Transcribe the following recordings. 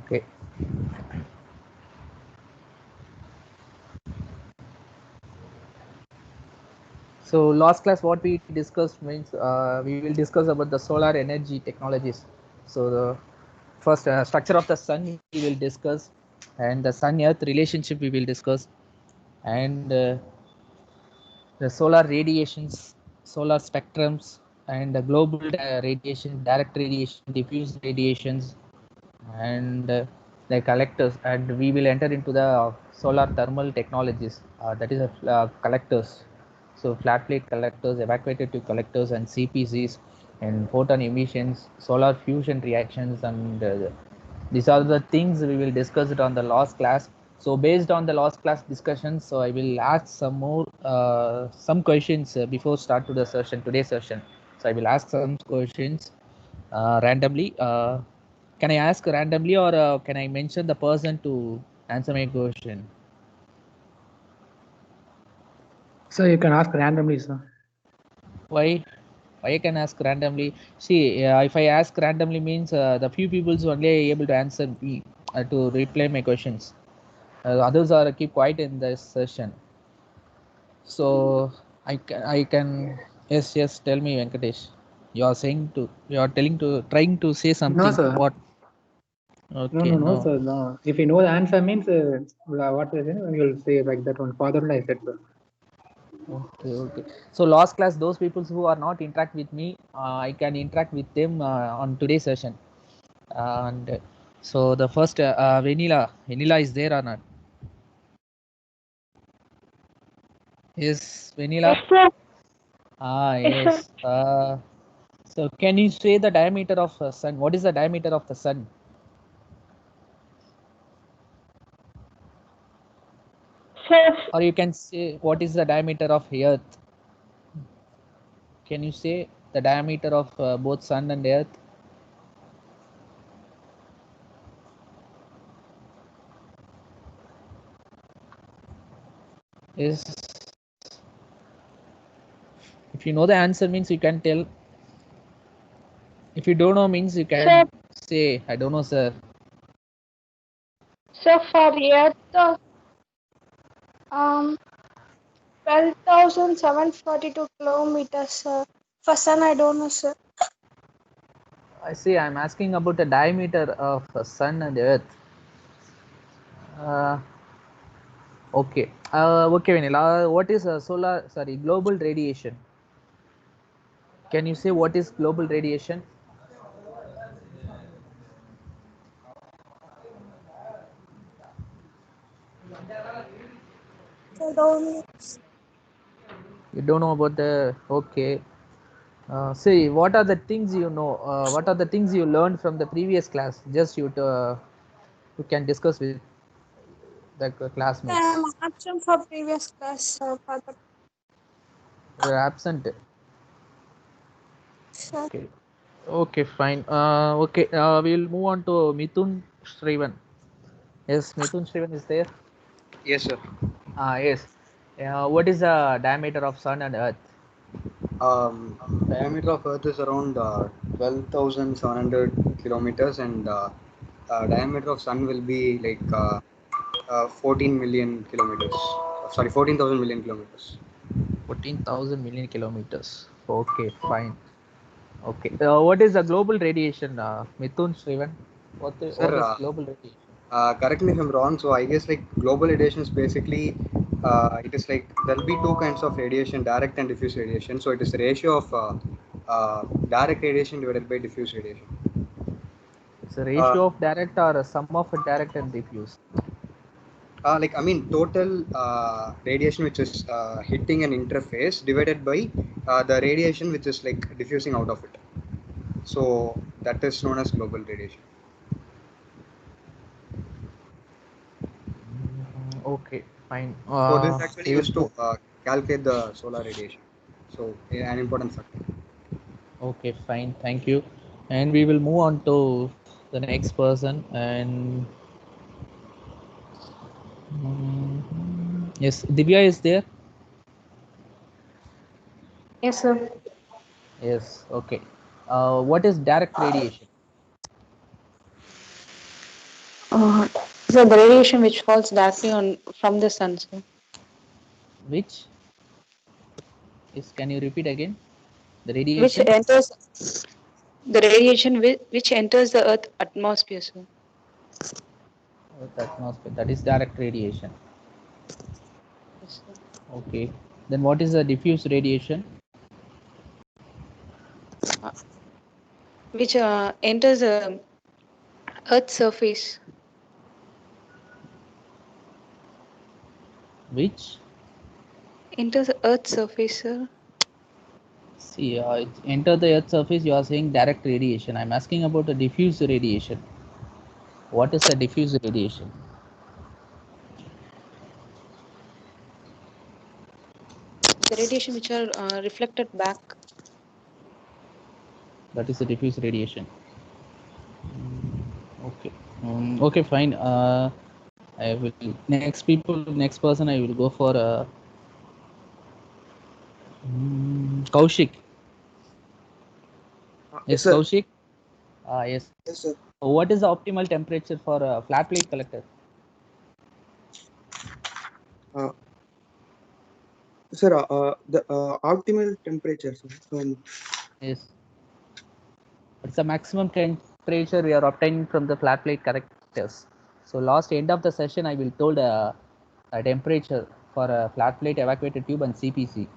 Okay. So last class what we discussed means we will discuss about the solar energy technologies. So the first structure of the sun we will discuss, and the sun earth relationship we will discuss, and the solar radiations, solar spectrums, and the global radiation, direct radiation, diffuse radiations, and the collectors. And we will enter into the solar thermal technologies, that is collectors. So flat plate collectors, evacuated tube collectors, and CPCs, and photon emissions, solar fusion reactions, and these are the things we will discuss it on the last class. So based on the last class discussion, so I will ask some more some questions before start to the session, today's session. So I will ask some questions randomly. Can I ask randomly, or can I mention the person to answer my question? So you can ask randomly, sir. Why? Why I can ask randomly? See, if I ask randomly means the few people only able to answer me to reply my questions. Others are keep quiet in this session. So I can yes, yes. Tell me, Venkatesh. You are saying to, you are telling to, trying to say No, something. sir. What? No, Okay, no, no, no. sir. No. If you know the answer means what we say, you'll say like that one. Father, I said, sir. Okay, okay. So last class, those people who are not interact with me, I can interact with them on today's session. And so the first Vanilla is there or not? Is Vanilla? Yes, sir. Yes, sir. Yes. So can you say the diameter of sun? What is the diameter of the sun? Sir, Or you can say what is the diameter of Earth? Can you say the diameter of both sun and Earth? Is, if you know the answer means you can tell. If you don't know means you sir, can say I don't know, sir. sir, for Earth, um, 12,742 kilometers, sir. For Sun, I don't know, sir. I see. I'm asking about the diameter of sun and Earth. Uh, okay. Okay, Vanilla. What is solar? Sorry, global radiation. Can you say what is global radiation? I don't know. You don't know about the. Okay. See, what are the things you know? What are the things you learned from the previous class? Just you can discuss with the I classmates. am absent for previous class, sir. For the You're absent. sir. Okay. Okay, fine. Okay. We'll move on to Mithun Shrivan. Yes, Mithun Shrivan is there. Yes, sir. Yes. What is the diameter of Sun and Earth? Diameter of Earth is around 12,700 kilometers, and diameter of Sun will be like 14 million kilometers. Sorry, 14,000 million kilometers. 14,000 million kilometers. Okay, fine. Okay. What is the global radiation, Mithun Shrivan? Sir, What is global radiation? correct me if I'm wrong. So I guess like global radiation is basically it is like there'll be two kinds of radiation: direct and diffuse radiation. So it is the ratio of direct radiation divided by diffuse radiation. It's a Uh, ratio of direct or a sum of direct and diffuse. like I mean, total radiation which is hitting an interface divided by the radiation which is like diffusing out of it. So that is known as global radiation. Okay, fine. So this is actually We will used to move. calculate the solar radiation. So an important factor. Okay, fine. Thank you. And we will move on to the next person. And yes, Divya is there. Yes, sir. Yes. Okay. What is direct radiation? So the radiation which falls directly on from the sun, sir. Which is, can you repeat again? The Which radiation? enters the radiation which enters the Earth atmosphere, sir. Earth atmosphere, that is direct radiation. Yes, sir. Okay. Then what is the diffuse radiation? Which enters the Earth's surface. Which? Enters the Earth's surface, sir. See, it enter the Earth's surface, you are saying direct radiation. I'm asking about the diffuse radiation. What is the diffuse radiation? The radiation which are reflected back. That is the diffuse radiation. Okay. Okay, fine. I will next person I will go for Kaushik. Yes, sir. Kaushik. Yes. Yes, sir. What is the optimal temperature for a flat plate collector? Sir, the optimal temperature, sir. Yes. It's the maximum temperature we are obtaining from the flat plate collectors. So last end of the session, I will told a temperature for a flat plate evacuated tube and CPC.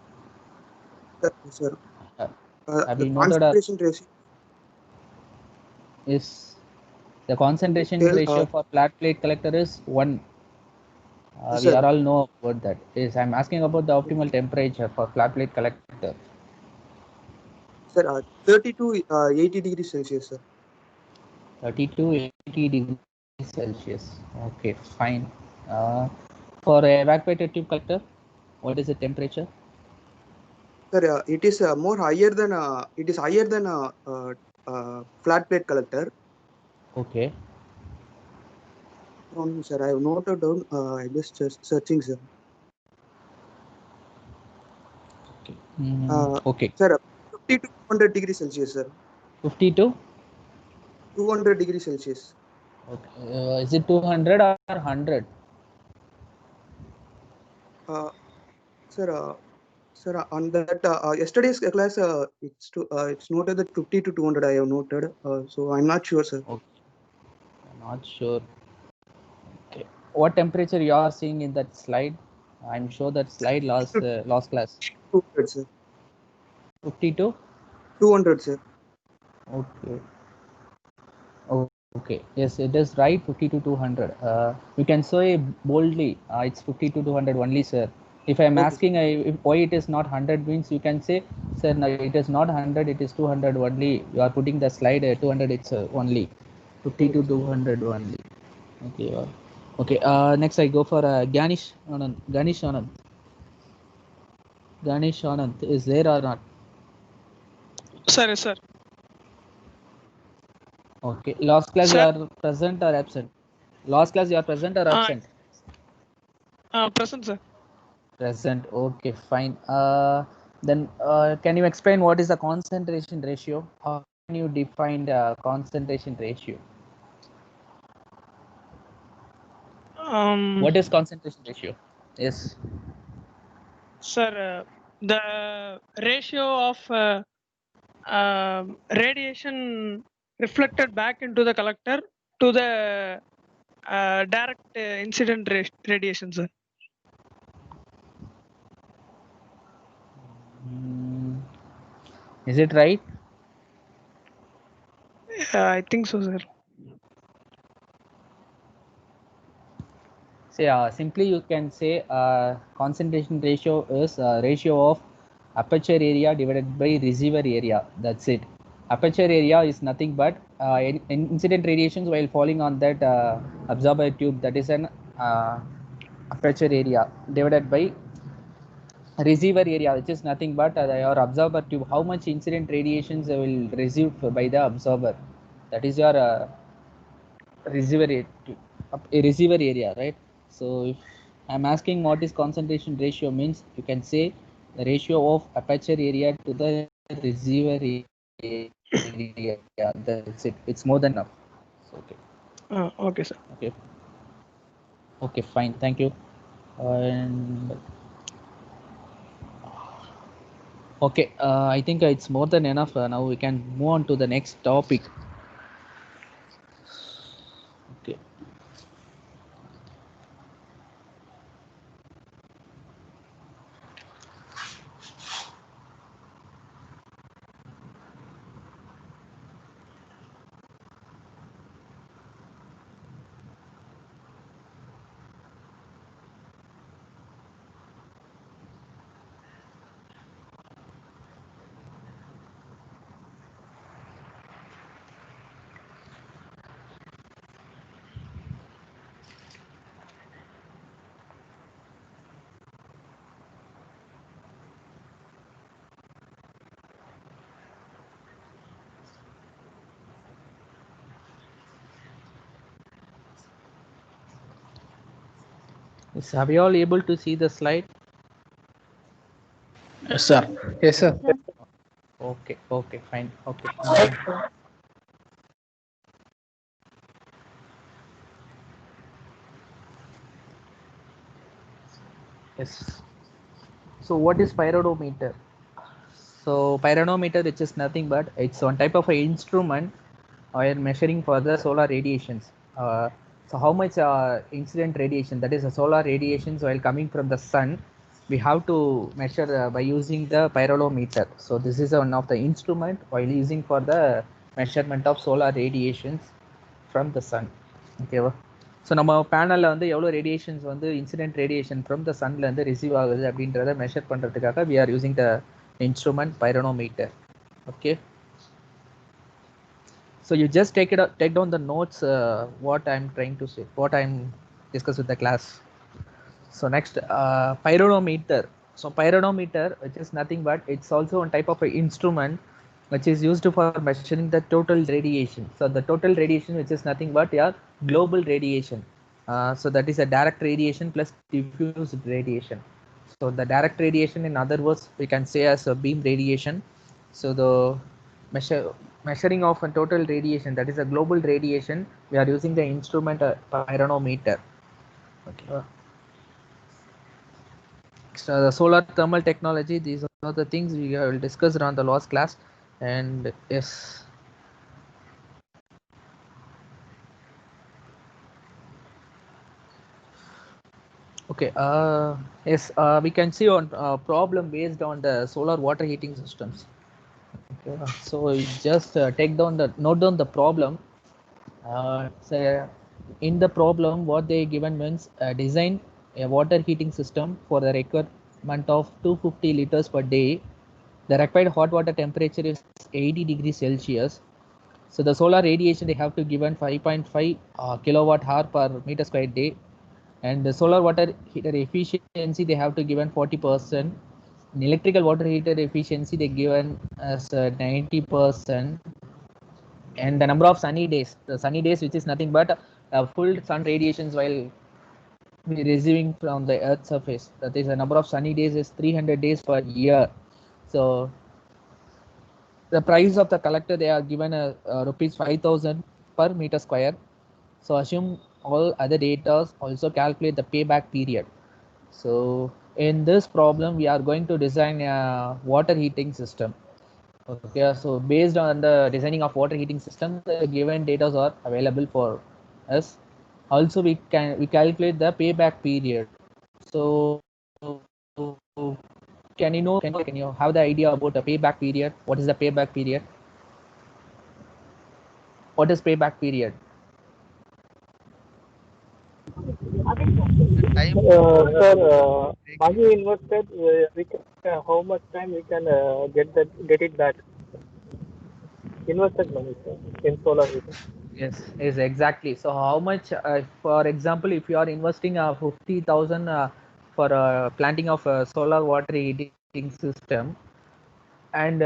Sir. Have The you noted concentration ratio is the concentration ratio for flat plate collector is 1. We are all know about that. Yes, I'm asking about the optimal temperature for flat plate collector. Sir, 30 to 80 degrees Celsius, sir. 30 to 80 degrees Celsius. Okay, fine. For evacuated tube collector, what is the temperature? Sir, it is higher than flat plate collector. Okay. Sir, I have noted down. I just searching, sir. Okay. Okay. Sir, 50 to 200 degrees Celsius, sir. 50 to 200 degrees Celsius. Okay. Is it 200 or 100? Sir, on that yesterday's class, it's noted that 50 to 200 I have noted. So I'm not sure, sir. Okay. I'm not sure. Okay. What temperature you are seeing in that slide? I'm sure that slide last class. 200, sir. 50 to 200, sir. Okay. Okay. Yes, it is right. 50 to 200. You can say boldly. It's 50 to 200 only, sir. If I'm asking why it is not 100 means you can say, sir, no, it is not 100. It is 200 only. You are putting the slide 200. It's only 50 to 200 only. Okay. Okay. Next I go for Ganesh Anand. Ganesh Anand. Ganesh Anand is there or not? Sir, yes, sir. Okay. Last class Sir? you are present or absent? Last class you are present or absent? Present, sir. Present. Okay, fine. Then can you explain what is the concentration ratio? How can you define the concentration ratio? What is concentration ratio? Yes. Sir, the ratio of radiation reflected back into the collector to the direct incident radiation, sir. Is it right? I think so, sir. Say simply you can say concentration ratio is ratio of aperture area divided by receiver area. That's it. Aperture area is nothing but incident radiations while falling on that absorber tube, that is an aperture area, divided by receiver area, which is nothing but your absorber tube, how much incident radiations will receive by the absorber, that is your receiver area, right? So if I'm asking what is concentration ratio means, you can say the ratio of aperture area to the receiver area. That's it. It's more than enough. So, okay. Okay, sir. Okay. Okay, fine. Thank you. And okay, I think it's more than enough. Now we can move on to the next topic. Okay. Yes, are we all able to see the slide? Yes, sir. Yes, sir. Okay, okay, fine. Okay. Yes. So what is pyranometer? So pyranometer, which is nothing but it's one type of an instrument or measuring for the solar radiations. So how much incident radiation, that is the solar radiations while coming from the sun, we have to measure by using the pyranometer. So this is one of the instrument while using for the measurement of solar radiations from the sun. Okay. So நம்ம பேனலில் வந்து எவ்வளோ radiations வந்து incident radiation from the சன்லேருந்து receive ஆகுது அப்படின்றத மெஷர் பண்ணுறதுக்காக we are using the instrument pyranometer. Okay, so you just take down the notes what I'm trying to say, what I'm discuss with the class. So next, pyranometer. So pyranometer, which is nothing but it's also one type of a instrument which is used for measuring the total radiation. So the total radiation, which is nothing but global radiation. So that is a direct radiation plus diffused radiation. So the direct radiation, in other words, we can say as a beam radiation. So the measuring of a total radiation, that is a global radiation, we are using the instrument pyranometer. Okay. So the solar thermal technology, these are the things we will discuss around the last class. And yes, okay, yes, we can see on problem based on the solar water heating systems. Okay, so just take down the note down the problem. So in the problem, what they given means design a water heating system for the requirement of 250 liters per day. The required hot water temperature is 80 degrees Celsius. So the solar radiation they have to given 5.5 kilowatt hour per meter square day, and the solar water heater efficiency they have to given 40%. In electrical water heater efficiency they given as 90%. And the number of sunny days, the sunny days, which is nothing but full sun radiations while we receiving from the earth's surface, that is the number of sunny days is 300 days per year. So the price of the collector they are given rupees 5,000 per meter square. So assume all other data, also calculate the payback period. So in this problem we are going to design a water heating system. Okay, so based on the designing of water heating system, the given data are available for us. Also we calculate the payback period. So can you have the idea about the payback period? What is the payback period? What is payback period? Sir, money invested, we can, how much time we can get it back? Invested money, sir, in solar heating. Yes, exactly. So how much, for example, if you are investing 50,000 for planting of a solar water heating system, and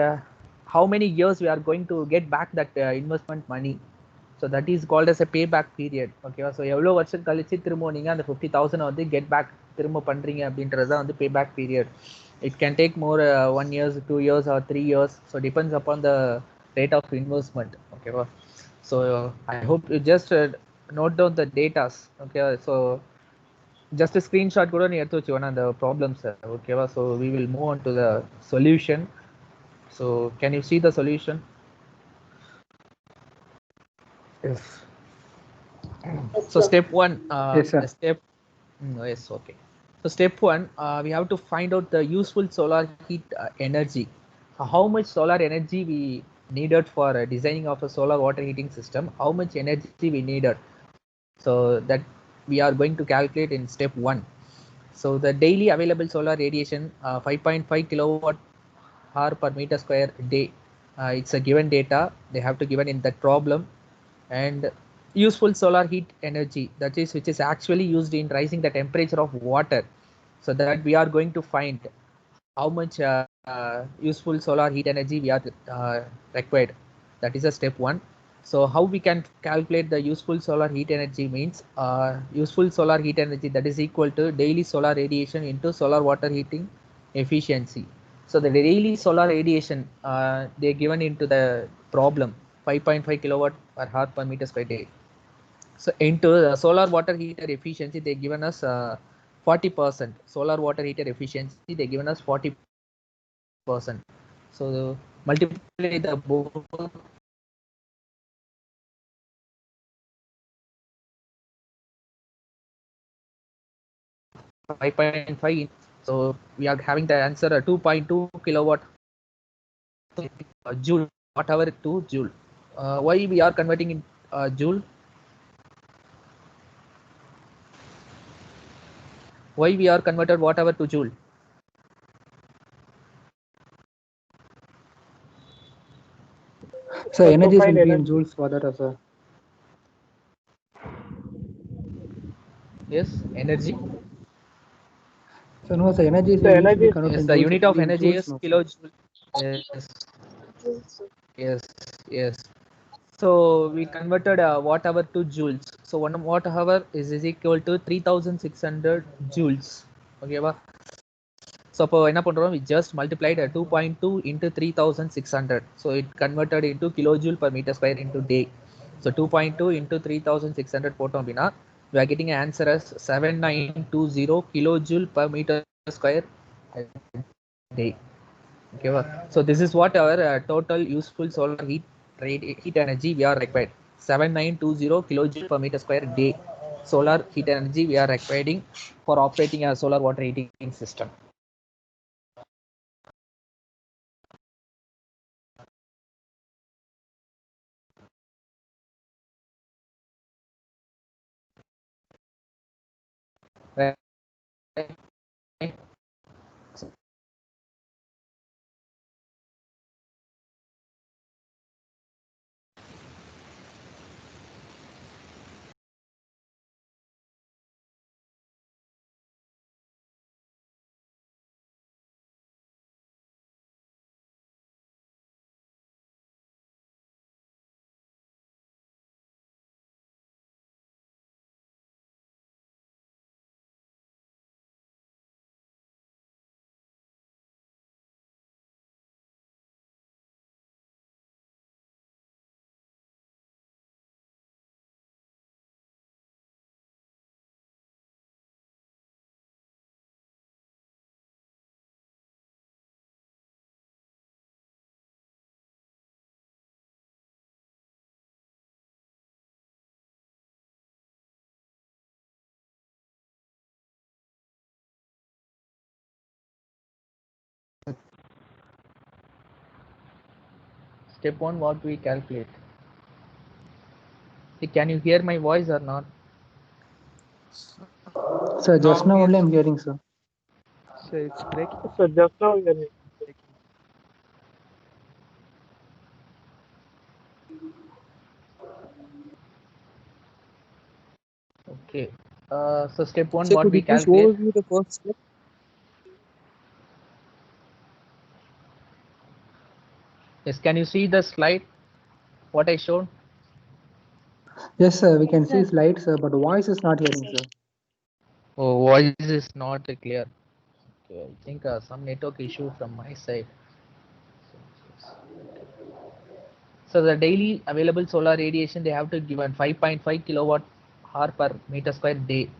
how many years we are going to get back that investment money? So that is called as a payback period. Okay, so எவ்வளோ வருஷம் கழிச்சு திரும்ப நீங்க அந்த 50,000 வந்து get back திரும்ப பண்றீங்க அப்படின்றது தான் வந்து payback period. It can take more 1 year, 2 years or 3 years. So depends upon the rate of investment. Okay, so I hope you just note down the datas. Okay, so just a screenshot கூட நீ எடுத்து வச்சுக்கோனா அந்த problems. ஓகேவா? So we will move on to the solution. So can you see the solution? Yes. So step 1, Yes, sir. yes, okay. So step 1, we have to find out the useful solar heat energy. How much solar energy we needed for designing of a solar water heating system, how much energy we needed. So that we are going to calculate in step 1. So the daily available solar radiation, 5.5 kilowatt hour per meter square day. It's a given data. They have to given in that problem. And useful solar heat energy, that is which is actually used in rising the temperature of water. So that we are going to find how much useful solar heat energy we are required. That is a step 1. So how we can calculate the useful solar heat energy means useful solar heat energy, that is equal to daily solar radiation into solar water heating efficiency. So the daily solar radiation they given into the problem 5.5 kilowatt per hour per meter square day. So into the solar water heater efficiency, they given us 40%. Solar water heater efficiency, they given us 40%. So multiply the both 5.5. So we are having the answer 2.2 kilowatt joule, whatever to joule. Why we are converting in joule? Why we are converted whatever to joule? So energies find will be in energy. joules for that, sir. Yes, energy. So no, sir, energies The will usually energy is convert Yes, in the joules. unit It of will be in energy joules, is no, sir. kilojoule. Yes, yes, yes. So we converted watt hour to joules. So 1 watt hour is equal to 3600 joules. Okay, so இப்போ என்ன பண்றோம், we just multiplied 2.2 into 3600. So it converted into kilojoule per meter square into day. So 2.2 into 3600 போட்டோம் அப்படின்னா we are getting an answer as 7920 kilojoule per meter square day. Okay, so this is what our total useful solar heat energy we are required. 7920 kilojoule per meter square day solar heat energy we are requiring for operating a solar water heating system. Right. Step 1, what we calculate. Can you hear my voice or not? Sir, just now only I'm hearing, sir. So it's breaking. So just now we are Okay. So step 1, So what could we you please calculate. overview the first step? Yes, can you see the slide? What I showed? Yes, sir, we can see slides, sir, but voice is not hearing, sir. Oh, voice is not clear. Okay, I think some network issue from my side. So the daily available solar radiation they have to given 5.5 kilowatt hour per meter square day.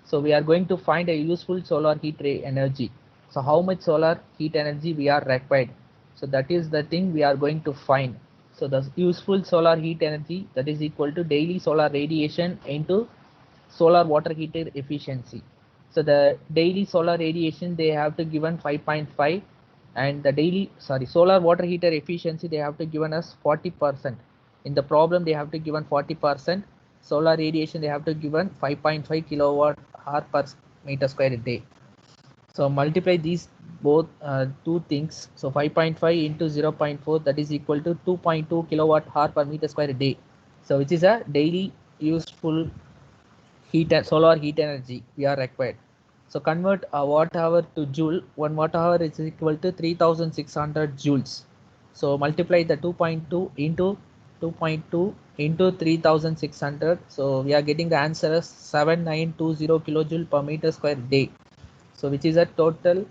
So we are going to find a useful solar heat ray energy. So how much solar heat energy we are required? So that is the thing we are going to find. So the useful solar heat energy, that is equal to daily solar radiation into solar water heater efficiency. So the daily solar radiation they have to given 5.5, and the daily solar water heater efficiency they have to given us 40%. In the problem they have to given 40%. Solar radiation they have to given 5.5 kilowatt hour per meter square a day. So multiply these both two things. So 5.5 into 0.4, that is equal to 2.2 kilowatt hour per meter square a day. So which is a daily useful heat and solar heat energy we are required. So convert a watt hour to joule. 1 watt hour is equal to 3600 joules. So multiply the 2.2 into 2.2 into 3600. So we are getting the answer as 7920 kilojoule per meter square day. So which is a total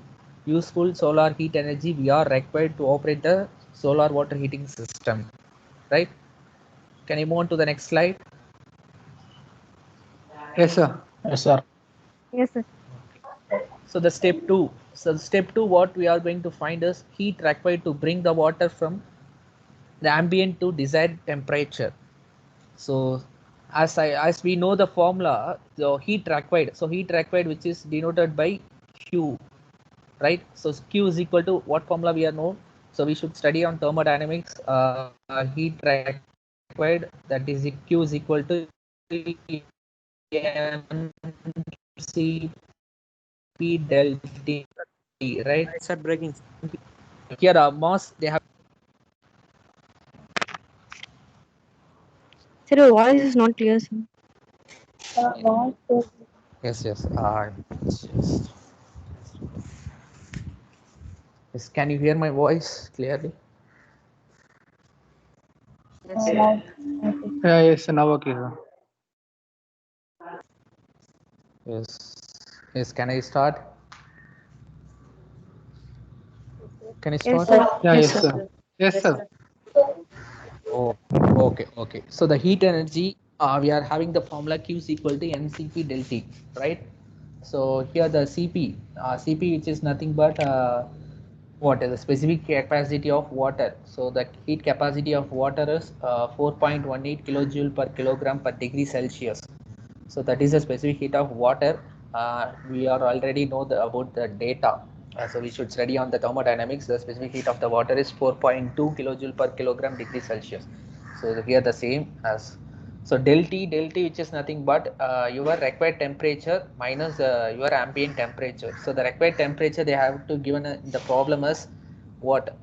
useful solar heat energy we are required to operate the solar water heating system, right? Can you move on to the next slide? Yes, sir. Yes, sir. Yes, sir. So the step 2. So the step 2, what we are going to find is heat required to bring the water from the ambient to desired temperature. So as we know the formula, the heat required. So heat required, which is denoted by Q, right? So Q is equal to what formula we are know. So we should study on thermodynamics. Heat required, that is Q is equal to mc P delta T, right? Start breaking. Here mass they have. Sir, your voice is not clear, sir. Yes. Yes. Can you hear my voice clearly? Yes, sir. Now okay, sir. Yes. Can I start? Can I Yes, start? sir. Yeah, Yes, yes, sir. sir. Yes, sir. Oh, okay. So the heat energy, we are having the formula Q is equal to mCp del T, right? So here the Cp which is nothing but what is the specific capacity of water. So the heat capacity of water is 4.18 kilojoule per kilogram per degree Celsius. So that is the specific heat of water. We are already know about the data. So we should study on the thermodynamics. The specific heat of the water is 4.2 kilojoule per kilogram degree Celsius. So here the same as, so del T which is nothing but your required temperature minus your ambient temperature. So the required temperature they have to given the problem is what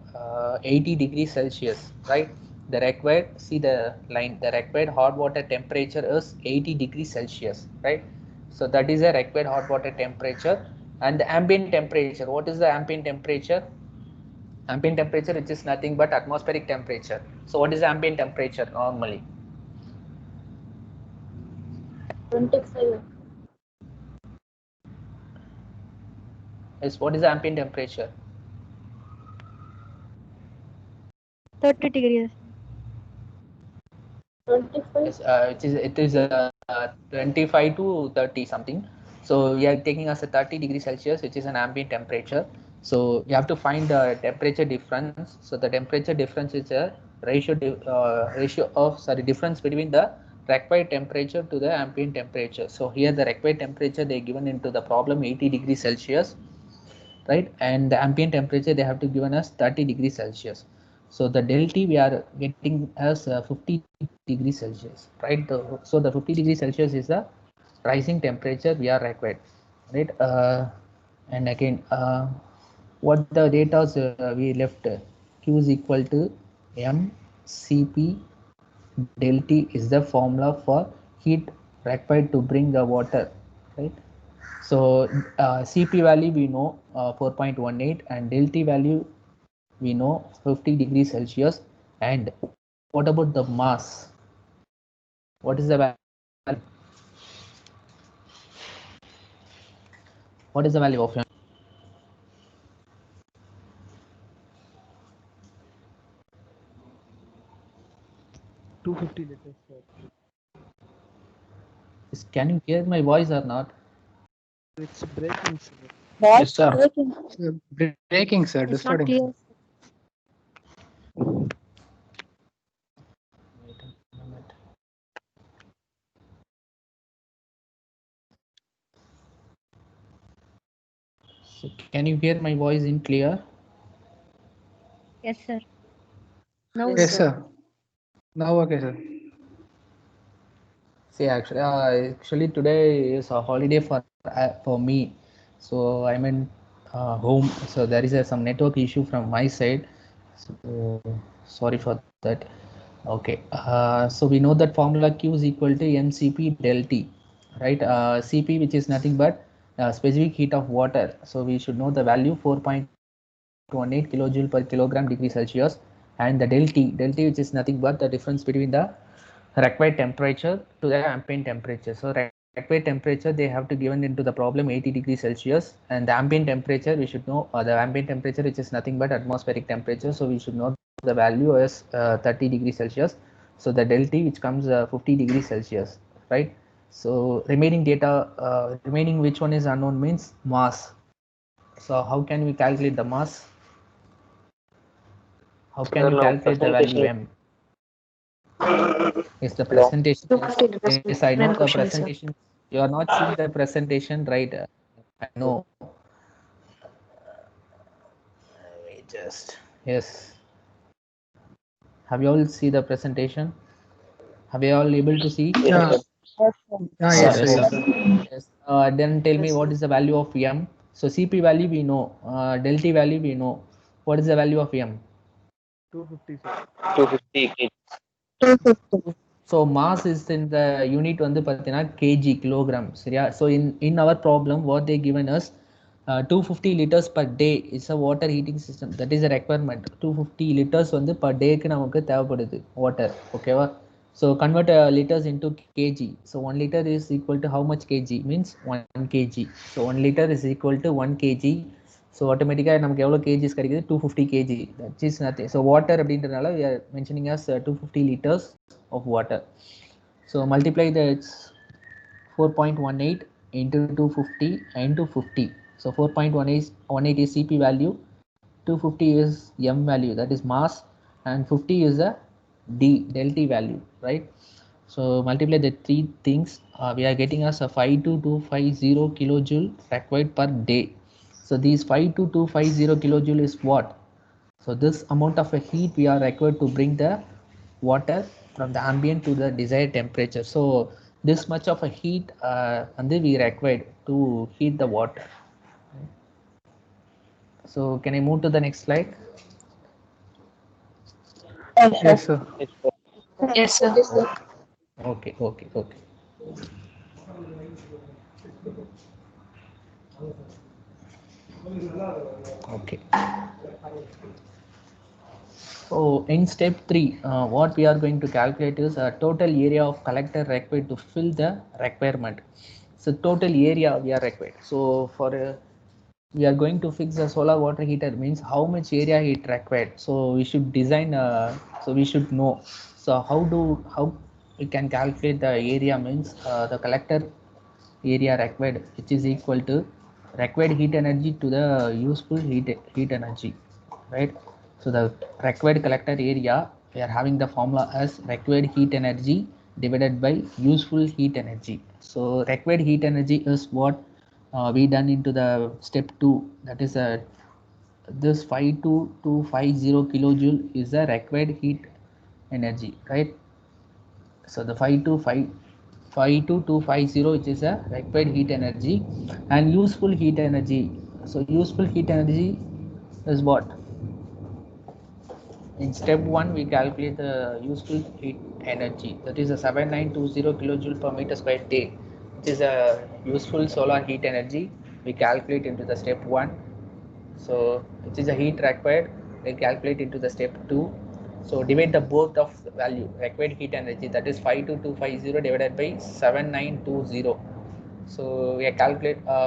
80 degrees Celsius, right? The required, see the line, the required hot water temperature is 80 degrees Celsius, right? So that is a required hot water temperature. And the ambient temperature, what is the ambient temperature? Ambient temperature, which is nothing but atmospheric temperature. So what is the ambient temperature normally? 25. Is what is the ambient temperature? 30 degrees. 25. Yes, it is 25 to 30 something. So we are taking as a 30 degrees Celsius, which is an ambient temperature. So you have to find the temperature difference. So the temperature difference is a difference between the required temperature to the ambient temperature. So here the required temperature they given into the problem 80 degrees Celsius, right? And the ambient temperature they have to given us 30 degrees Celsius. So the del T we are getting as 50 degrees Celsius, right? So the 50 degrees Celsius is the rising temperature we are required, right? And again, what the data we left, Q is equal to mCp del T is the formula for heat required to bring the water, right? So Cp value we know 4.18, and del T value we know 50 degrees Celsius. And what about the mass? What is the value? What is the value of 250 liters, sir. Can you hear my voice or not? It's breaking, sir. Yes, sir. Breaking. Breaking, sir. It's not Distorting. clear. Wait a minute. So can you hear my voice in clear? Yes, sir. No. Yes, sir. Now okay, sir. See, actually today is a holiday for me, so I'm in home. So there is some network issue from my side. So sorry for that. Okay. So we know that formula Q is equal to mCp del T, right? Cp, which is nothing but specific heat of water. So we should know the value 4.18 kilojoule per kilogram degree Celsius, and the del T, which is nothing but the difference between the required temperature to the ambient temperature. So required temperature they have to given into the problem 80 degrees Celsius, and the ambient temperature we should know the ambient temperature, which is nothing but atmospheric temperature. So we should know the value as 30 degrees Celsius. So the del T, which comes 50 degrees Celsius, right? So remaining data, remaining which one is unknown means mass. So how can we calculate the mass? How can we calculate the value m? Is the presentation? Yes, I know the presentation. You are not seeing the presentation, right? I know. Wait, just yes. Have you all see the presentation? Have you all able to see? Yeah. Yes, Yes. sir. Yes. Then tell me what is the value of m? So Cp value we know. Del T value we know. What is the value of m? 250, sir. 250 kg. 250. So mass is in the unit வந்து பார்த்தீங்கன்னா kg kilogram சரியா. So in our problem what they given us 250 liters per day is a water heating system, that is a requirement. 250 liters வந்து per day க்கு நமக்கு தேவைப்படுது water, ஓகேவா. So convert liters into kg. So 1 liter is equal to how much kg? Means 1 kg. So 1 liter is equal to 1 kg. So automatically நமக்கு எவ்வளவு kgs கிடைக்குது? 250 kg. That is nothing. So water அப்படின்றதுனால we are mentioning as 250 liters of water. So multiply that 4.18 into 250 into 50. So 4.18 is Cp value, 250 is m value, that is mass, and 50 is the del T value, right? So multiply the three things, we are getting us a 52250 kilojoule required per day. So these 52250 kilojoule is what? So this amount of a heat we are required to bring the water from the ambient to the desired temperature. So this much of a heat and then we required to heat the water. So can I move to the next slide? Yes, sir. Yes, sir. Okay. Okay. So in step 3, what we are going to calculate is a total area of collector required to fill the requirement. So total area we are required. So for we are going to fix a solar water heater, means how much area it required. So we should design so we should know. So how we can calculate the area means the collector area required, which is equal to required heat energy to the useful heat energy, right? So the required collector area, we are having the formula as required heat energy divided by useful heat energy. So required heat energy is what we done into the step 2, that is this 52250 kilojoule is the required heat energy, right? So the 52250, which is a required heat energy, and useful heat energy. So useful heat energy is what? In step 1 we calculate the useful heat energy, that is a 7920 kilojoule per meter square day, which is a useful solar heat energy we calculate into the step 1. So which is the heat required, we calculate into the step 2. So divide the both of the value, required heat energy, that is 52250 divided by 7920. So we are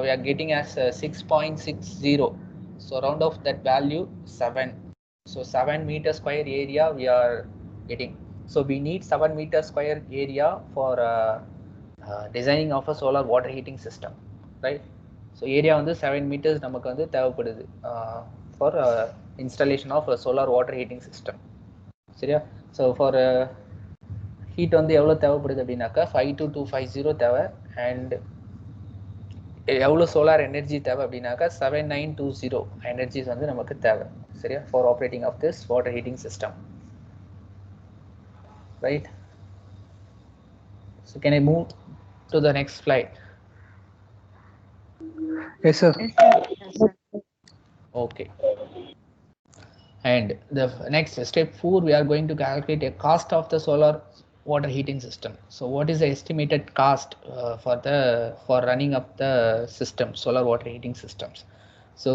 we are getting as 6.60. So round off that value 7. So 7 meter square area we are getting. So we need 7 meter square area for designing of a solar water heating system, right? So area வந்து 7 meters நமக்கு வந்து தேவைப்படுது for installation of a solar water heating system. சரியா? So for heat வந்து எவ்வளவு தேவைப்படுது அப்படின்னாக்கா 52250 தேவை, and எவ்வளவு சோலார் எனர்ஜி தேவை அப்படின்னாக்கா 7920 எனர்ஜிஸ் வந்து நமக்கு தேவை. சரியா? for operating of this water heating system, right? So can I move to the next slide? Yes, sir. Okay. And the next step 4, we are going to calculate a cost of the solar water heating system. So what is the estimated cost for running up the system, solar water heating systems? So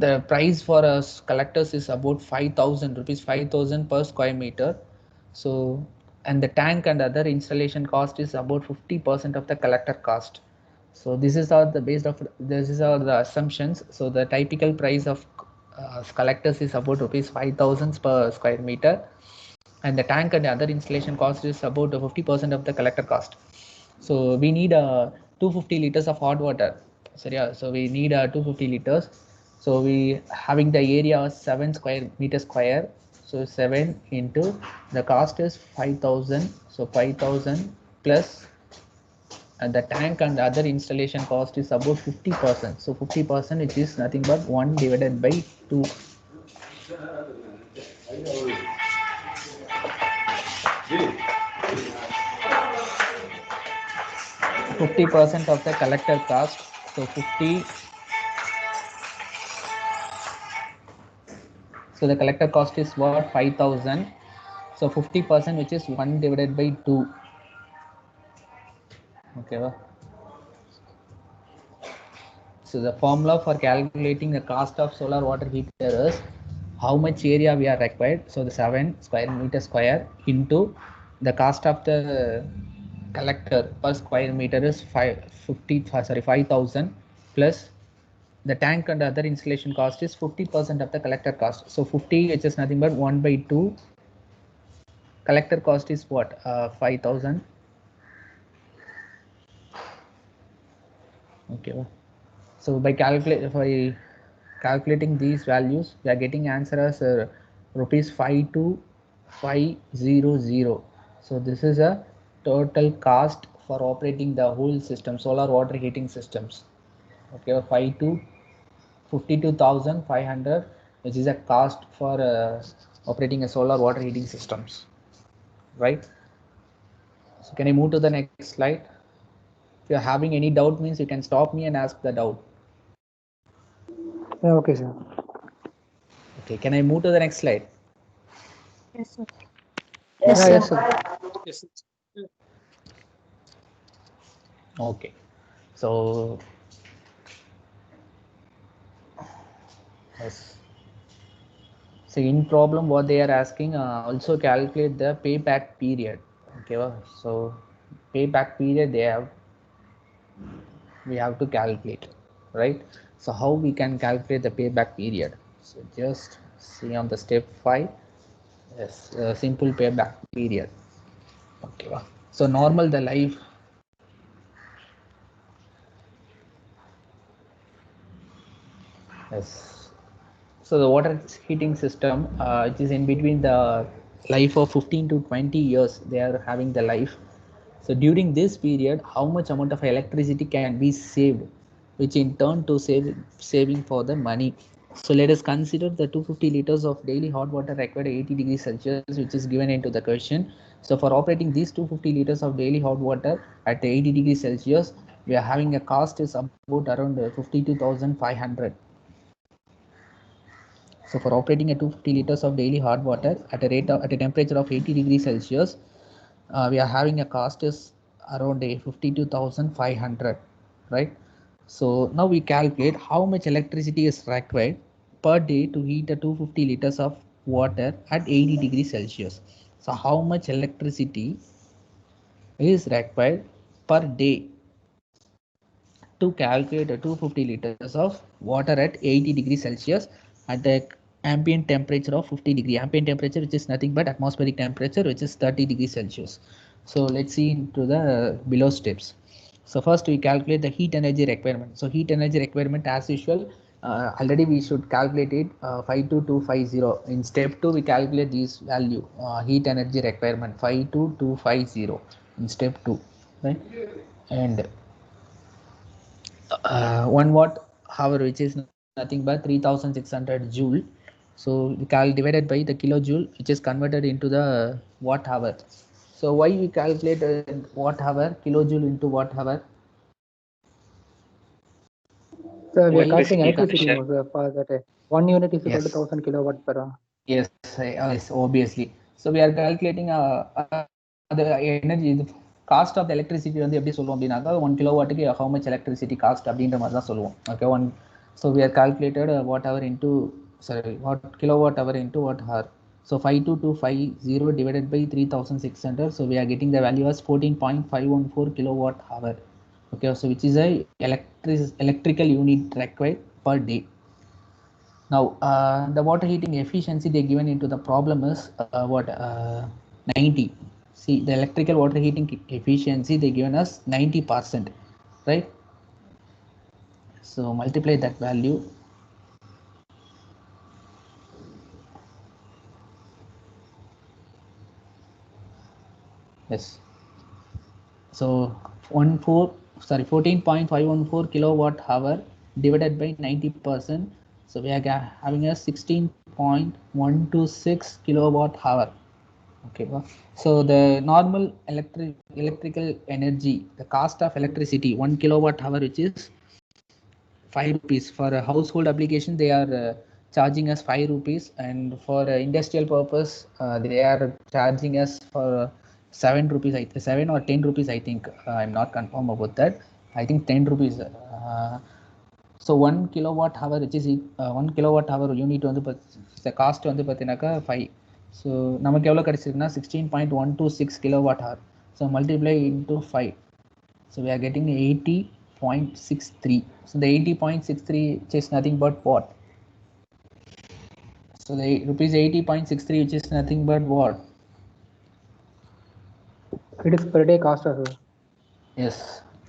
the price for us collectors is about 5,000 rupees, 5,000 per square meter. So, and the tank and other installation cost is about 50% of the collector cost. So this is all the assumptions. So the typical price of collectors is about rupees 5,000 per square meter, and the tank and the other installation cost is about 50% of the collector cost. So we need 250 liters of hot water. So yeah, so we need 250 liters. So we having the area 7 square meter square. So 7 into the cost is 5,000. So 5,000 plus, and the tank and other installation cost is about 50%. So 50%, which is nothing but 1 divided by 2. %50 of the collector cost. So 50. So the collector cost is what? 5,000. So 50%, which is 1 divided by 2. Okay. So the formula for calculating the cost of solar water heater is how much area we are required. So the 7 square meter square into the cost of the collector per square meter is 5,000 plus the tank and other installation cost is 50% of the collector cost. So 50, which is nothing but 1 by 2. Collector cost is what? 5,000. Okay. So by calculating these values, we are getting answer as rupees 52,500. So this is a total cost for operating the whole system, solar water heating systems. Okay, 52,500, which is a cost for operating a solar water heating systems, right? So can I move to the next slide? If you're having any doubt, means you can stop me and ask the doubt. Okay, sir. Okay, can I move to the next slide? Yes, sir. Yes, sir. Yes. Okay, so yes. So in problem, what they are asking, also calculate the payback period. Okay, so payback period we have to calculate, right? So how we can calculate the payback period? So just see on the step 5. Yes, simple payback period. Okay, so normal the life. Yes. So the water heating system, which is in between the life of 15 to 20 years, they are having the life. So during this period, how much amount of electricity can be saved, which in turn to saving for the money. So let us consider the 250 liters of daily hot water required at 80 degrees Celsius, which is given into the question. So for operating these 250 liters of daily hot water at 80 degrees Celsius, we are having a cost is about around 52,500. So for operating a 250 liters of daily hot water at a temperature of 80 degrees Celsius, we are having a cost is around 52,500, right? So now we calculate how much electricity is required per day to heat a 250 liters of water at 80 degrees Celsius. So how much electricity is required per day to calculate a 250 liters of water at 80 degrees Celsius at the ambient temperature of 50 degree. Ambient temperature, which is nothing but atmospheric temperature, which is 30 degrees Celsius. So let's see into the below steps. So first we calculate the heat energy requirement. So heat energy requirement as usual, already we should calculate it 52250. In step 2 we calculate this value, heat energy requirement 52250 in step 2, right? And 1 watt hour, which is nothing but 3600 joule. So we divided by the kilojoule, which is converted into the watt hour. So why we calculate watt hour, kilojoule into watt hour? So we are Why costing we electricity for that. 1 unit is equal to Yes. 1000 kilowatt per hour. Yes, yes, obviously. So we are calculating the energy, the cost of the electricity வந்து எப்படி சொல்லுவோம் அப்படின்னாக்கா 1 kilowatt-க்கு how much electricity cost அப்படின்ற மாதிரி தான் சொல்லுவோம். Okay, so we are calculated watt hour into, sorry, what kilowatt hour into watt hour. So 52250 divided by 3600. So we are getting the value as 14.514 kilowatt hour. Okay, so which is a electrical unit required per day. Now the water heating efficiency they given into the problem is 90. See, the electrical water heating efficiency they given us 90%, right? So multiply that value. Yes, so 14.514 kilowatt hour divided by 90%. So we are having a 16.126 kilowatt hour. Okay, so the normal electrical energy, the cost of electricity 1 kilowatt hour, which is 5 rupees. For a household application they are charging us 5 rupees, and for industrial purpose they are charging us for 7 rupees, 7 or 10 rupees, I think. I'm not confirmed about that. I think 10 rupees. So 1 kilowatt hour, which is 1 kilowatt hour unit வந்து the cost வந்து பார்த்தீங்கன்னாக்கா 5. So நமக்கு எவ்வளோ கிடைச்சிருக்குன்னா 16.126 kilowatt hour. So multiply into 5. So we are getting 80.63. So the 80.63 is nothing but what? So the rupees 80.63, which is nothing but what? It is per day cost also. Yes,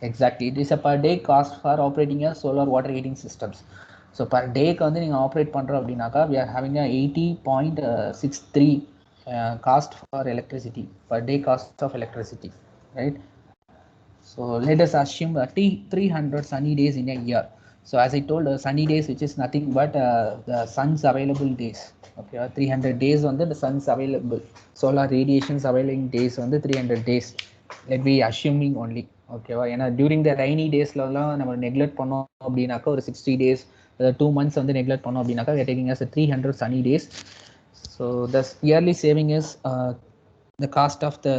exactly. It is a per day cost for operating a solar water heating systems. So per day வந்து நீங்கள் operate பண்ணுறோம் அப்படின்னாக்கா we are having a 80.63 cost for electricity, per day cost of electricity, right? So let us assume 300 sunny days in a year. So as I told, sunny days, which is nothing but the sun's available days. Okay, 300 days on the sun's available, solar radiations availing days on the 300 days. Let me assuming only. Okay, ஏன்னா during the rainy daysலாம் நம்ம neglect பண்ணோம் அப்படின்னாக்கா ஒரு 60 days, 2 months வந்து neglect பண்ணோம் அப்படின்னாக்கா we are taking as a 300 sunny days. So the yearly saving is the cost of the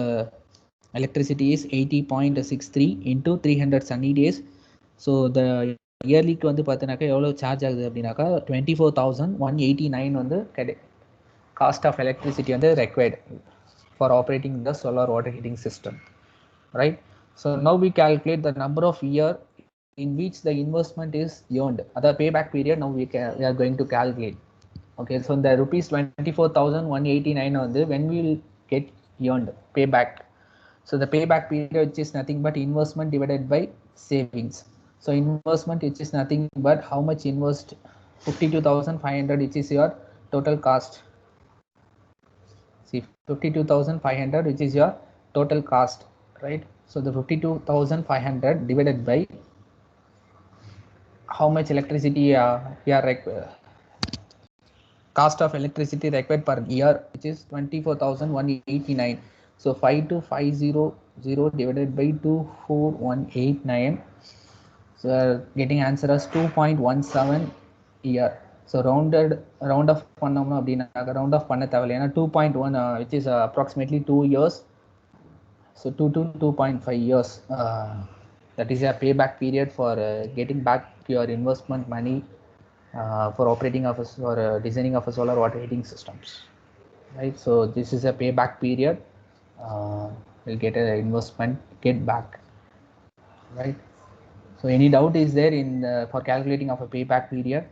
electricity is 80.63 into 300 sunny days. So the இயர்லிக்கு வந்து பார்த்தீங்கன்னாக்கா எவ்வளோ சார்ஜ் ஆகுது அப்படின்னாக்கா 24,189 வந்து காஸ்ட் ஆஃப் எலக்ட்ரிசிட்டி வந்து required for operating the solar water heating system, right? So now we calculate the number of year in which the investment is earned. Other payback period now we are going to calculate. Okay, so the rupees 24,189 on the when we will get earned payback. So the payback period, which is nothing but investment divided by savings. So investment, which is nothing but how much invest, 52,500, which is your total cost. See, 52,500, which is your total cost, right? So the 52,500 divided by how much electricity we are cost of electricity required per year, which is 24,189. So 52,500 divided by 24,189. So getting answer as 2.17 year. So round off பண்ணோம்னா அப்படின்னா round off பண்ண தேவையில்லை, ஏன்னா 2.1 which is approximately 2 years. So 2 to 2.5 years. That is a payback period for getting back your investment money for operating of or designing of a solar water heating systems, right? So this is a payback period. We'll get an investment get back, right? So any doubt is there in for calculating of a payback period?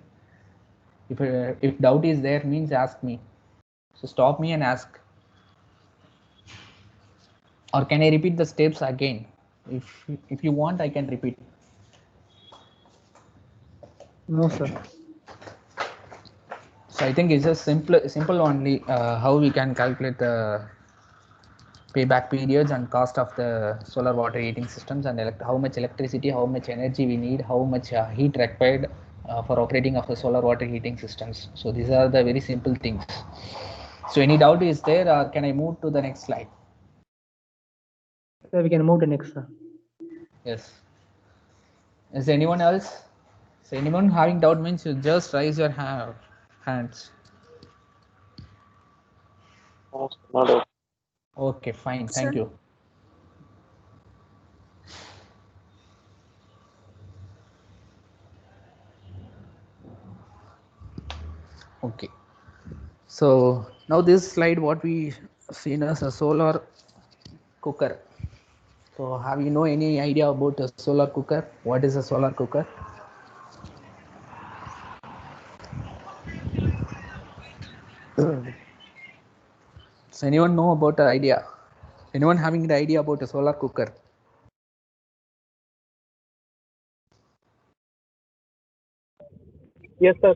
If doubt is there, means ask me. So stop me and ask. Or can I repeat the steps again? If you want, I can repeat. No, sir. So I think it's just simple only how we can calculate the payback periods and cost of the solar water heating systems, and how much electricity, how much energy we need, how much heat required for operating of the solar water heating systems. So these are the very simple things. So any doubt is there, or can I move to the next slide? Sir, we can move to next, sir. Yes. Is anyone else? So anyone having doubt means you just raise your hands. Okay, fine. Thank you. Okay. So now this slide, what we seen as a solar cooker. So have you any idea about a solar cooker? What is a solar cooker? Does anyone know about the idea? Anyone having the idea about a solar cooker? Yes, sir.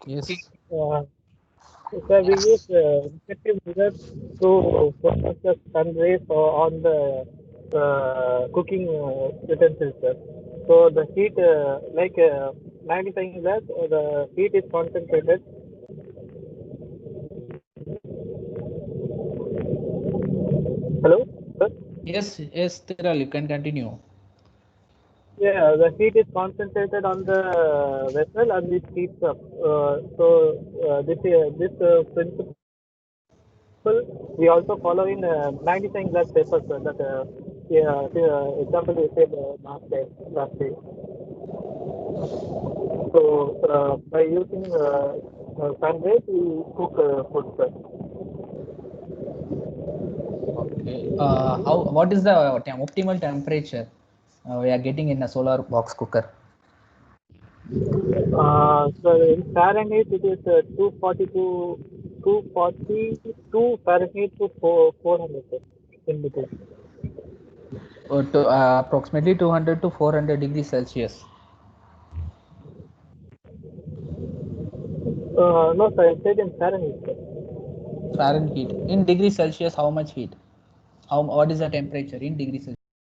Yes. Sir, we use reflective mirrors to focus the sun rays on the cooking utensils, sir. So the heat, magnifying glass, the heat is concentrated. Hello, sir? Yes, Thiral, you can continue. Yeah, the heat is concentrated on the vessel and it heats up. This principle we also follow in magnifying glass papers, that example we said last day. So by using sun rays, we cook food, sir. Okay. What is the optimal temperature we are getting in a solar box cooker? So in Fahrenheit, it is 242 Fahrenheit to 400, sir, in between. Approximately 200 to 400 degrees Celsius. No, sir, I said in Fahrenheit, sir. Fahrenheit. In degrees Celsius, how much heat? What is the temperature in degrees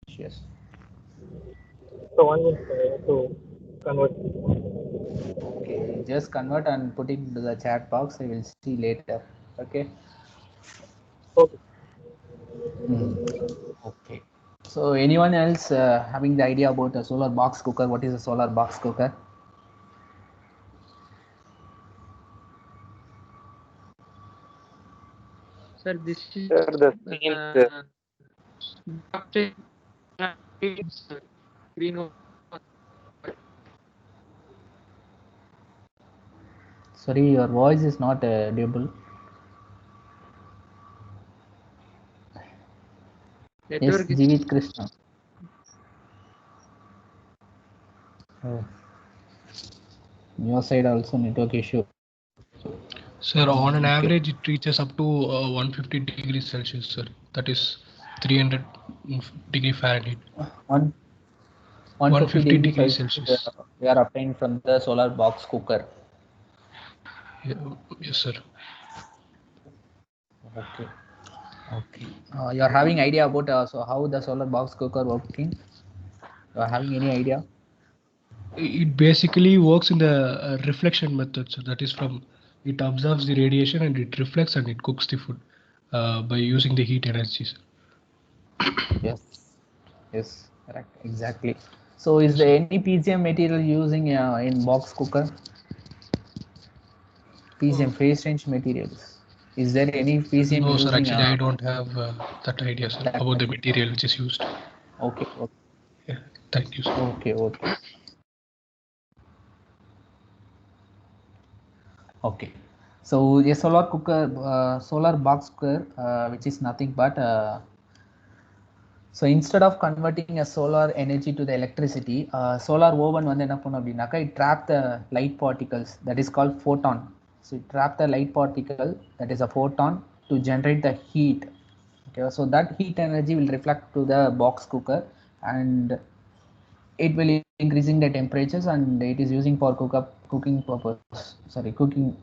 Celsius? So one minute to convert. Okay, just convert and put it into the chat box. I will see later. Okay. Okay. Okay. So anyone else having the idea about a solar box cooker? What is a solar box cooker? Sir, this is The green. Sorry, your voice is not audible. Yes, Jeevit Krishna. Your side also network issue. Sir, on an average, it reaches up to 150 degrees Celsius, sir. That is 300 degree Fahrenheit. 150 degrees Celsius. We are obtained from the solar box cooker. Yes, sir. Okay. Okay. You are having idea about how the solar box cooker working? You are having any idea? It basically works in the reflection method. So that is it observes the radiation and it reflects and it cooks the food by using the heat energy, sir. Yes. Yes. Correct. Exactly. So is there any PGM material using in box cooker? PGM phase change materials. Is there any PGM No, using? sir. Actually, I don't have that idea, sir, about the material which is used. Okay. Okay. Yeah. Thank you, sir. Okay. Okay. Okay. So a solar cooker, solar box cooker, which is nothing but so instead of converting a solar energy to the electricity, solar oven வந்து என்ன பண்ணும் அப்படின்னாக்கா it trap the light particles, that is called photon. So it trap the light particle, that is a photon, to generate the heat. Okay, so that heat energy will reflect to the box cooker, and it will increasing the temperatures, and it is using for cooking purpose. Sorry, cooking.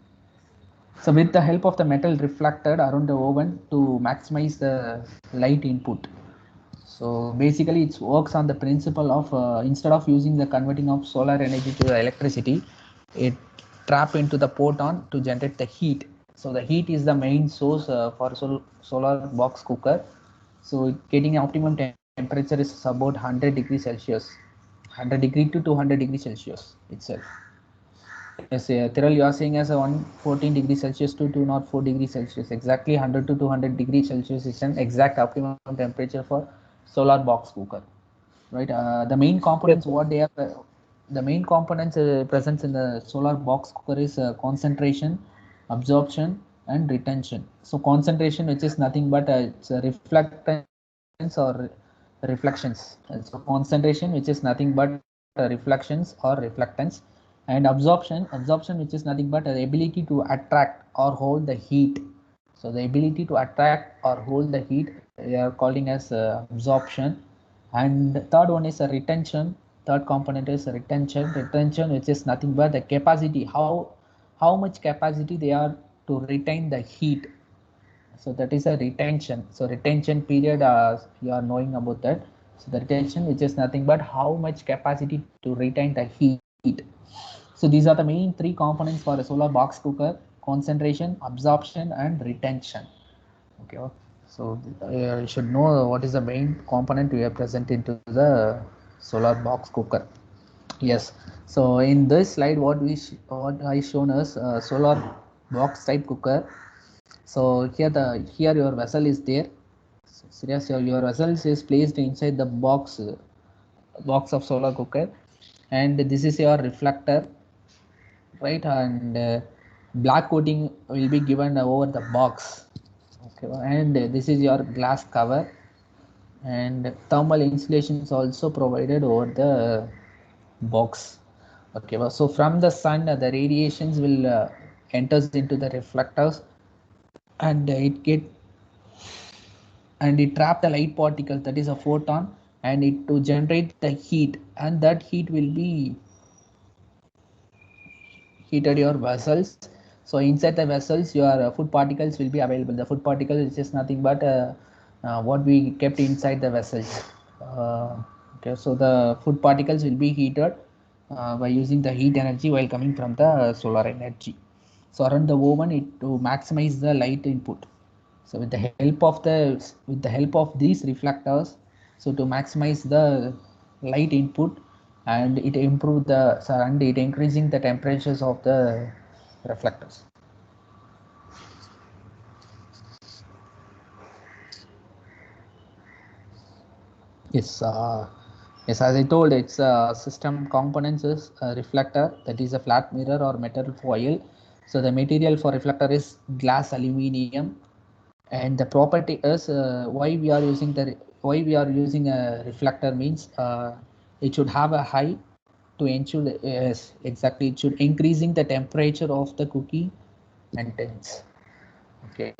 So with the help of the metal reflected around the oven to maximize the light input. So basically it works on the principle of instead of using the converting of solar energy to the electricity, it trap into the photon to generate the heat. So the heat is the main source for solar box cooker. So getting optimum temperature is about 100 degrees Celsius, 100 degree to 200 degrees Celsius itself. Yes, Tyrell, you are saying as a 114 degrees Celsius to 204 degrees Celsius. Exactly 100 to 200 degrees Celsius is an exact optimum temperature for solar box cooker, right? The main components, Yes, what they are, the main components present in the solar box cooker is concentration, absorption, and retention. So concentration, which is nothing but it's a reflectance or reflections. So concentration, which is nothing but reflections or reflectance, and absorption, which is nothing but the ability to attract or hold the heat. So the ability to attract or hold the heat we are calling as absorption. And third one is a retention. Third component is retention, which is nothing but the capacity, how much capacity they are to retain the heat. So that is a retention. So retention period, you are knowing about that. So the retention, which is nothing but how much capacity to retain the heat. So these are the main three components for a solar box cooker: concentration, absorption, and retention. Okay, so you should know what is the main component we have present into the solar box cooker. Yes, so in this slide what I shown us solar box type cooker. So here your vessel is there. So seriously, your vessel is placed inside the box of solar cooker, and this is your reflector, right? And black coating will be given over the box. Okay, and this is your glass cover, and thermal insulation is also provided over the box. Okay, so from the sun the radiations will enters into the reflectors, and it trap the light particle, that is a photon, and it to generate the heat, and that heat will be heated your vessels. So inside the vessels your food particles will be available. The food particle is just nothing but what we kept inside the vessels. Okay, so the food particles will be heated by using the heat energy while coming from the solar energy. So around the oven it to maximize the light input. So with the help of these reflectors, so to maximize the light input, and it improve the and it increasing the temperatures of the reflectors. Yes, yes, as I told, it's system components is a reflector, that is a flat mirror or metal foil. So the material for reflector is glass aluminium, and the property is why we are using a reflector means it should have a high to ensure yes, exactly, it should increasing the temperature of the cookie contents. Okay,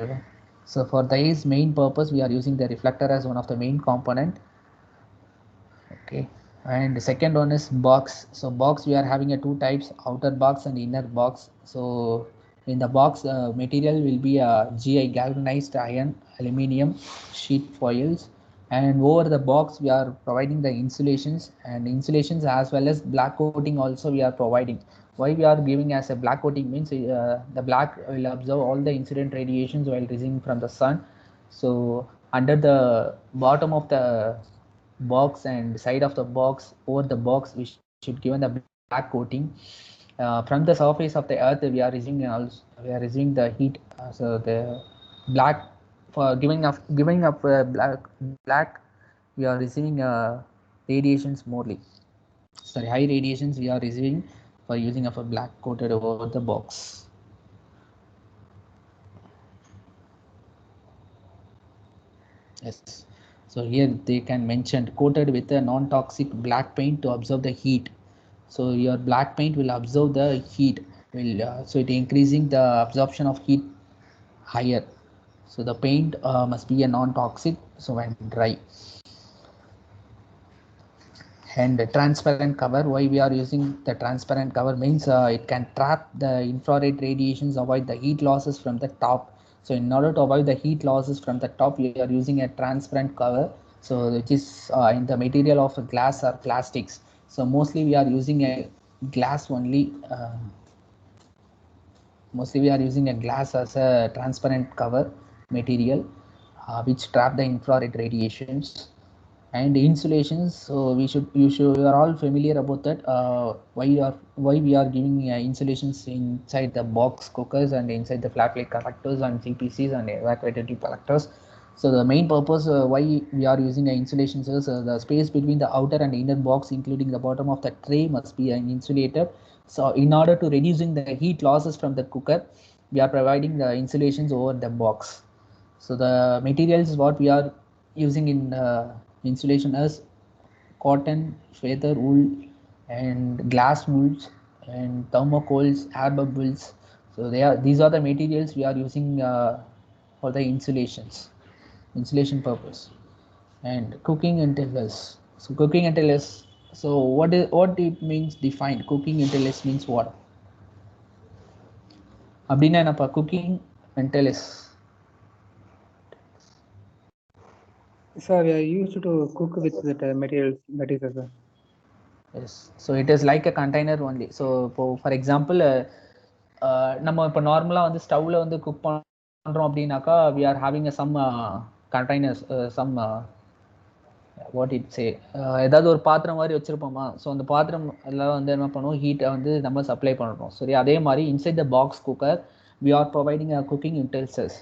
so for this main purpose we are using the reflector as one of the main component. Okay, and the second one is box. So box, we are having a two types: outer box and inner box. So in the box material will be a GI, galvanized iron aluminium sheet foils, and over the box we are providing the insulations, and insulations as well as black coating also we are providing. Why we are giving as a black coating means the black will absorb all the incident radiations while receiving from the sun. So under the bottom of the box and side of the box, over the box we should given the black coating. From the surface of the earth we are receiving the heat, so the black for giving up black we are receiving radiations morely, sorry, high radiations we are receiving for using of a black coated over the box. Yes, so here they can mention coated with a non-toxic black paint to absorb the heat. So your black paint will absorb the heat, will so it increasing the absorption of heat higher. So the paint must be a non-toxic, so when dry. And the transparent cover, why we are using the transparent cover means it can trap the infrared radiations, avoid the heat losses from the top. So in order to avoid the heat losses from the top, we are using a transparent cover, so which is in the material of glass or plastics. So mostly we are using a glass only. Mostly we are using a glass as a transparent cover material, which trap the infrared radiations. And insulations, so you are all familiar about that, why we are giving insulations inside the box cookers and inside the flat plate collectors and CPCs and evacuated collectors. So the main purpose why we are using insulations is the space between the outer and inner box, including the bottom of the tray, must be insulated. So in order to reducing the heat losses from the cooker, we are providing the insulations over the box. So the materials what we are using in insulation is cotton, feather wool, and glass wools, and thermocols, air bubbles. So these are the materials we are using for the insulation purpose. And cooking intervals. So cooking intervals. So what it means defined? Cooking intervals means what? அப்படின்னா என்னப்பா cooking intervals? Sir, we are used to cook with that materials. That is, sir. Yes. So it is like a container only. So for example, நம்ம இப்போ நார்மலாக வந்து ஸ்டவ்வில் வந்து cook பண்ணுறோம் அப்படின்னாக்கா we are having some containers, some what it சே, ஏதாவது ஒரு பாத்திரம் மாதிரி வச்சுருப்போமா. ஸோ அந்த பாத்திரம் எல்லாம் வந்து என்ன பண்ணுவோம், ஹீட்டை வந்து நம்ம சப்ளை பண்ணுறோம். சரி, அதே மாதிரி inside the box cooker we are providing cooking utensils.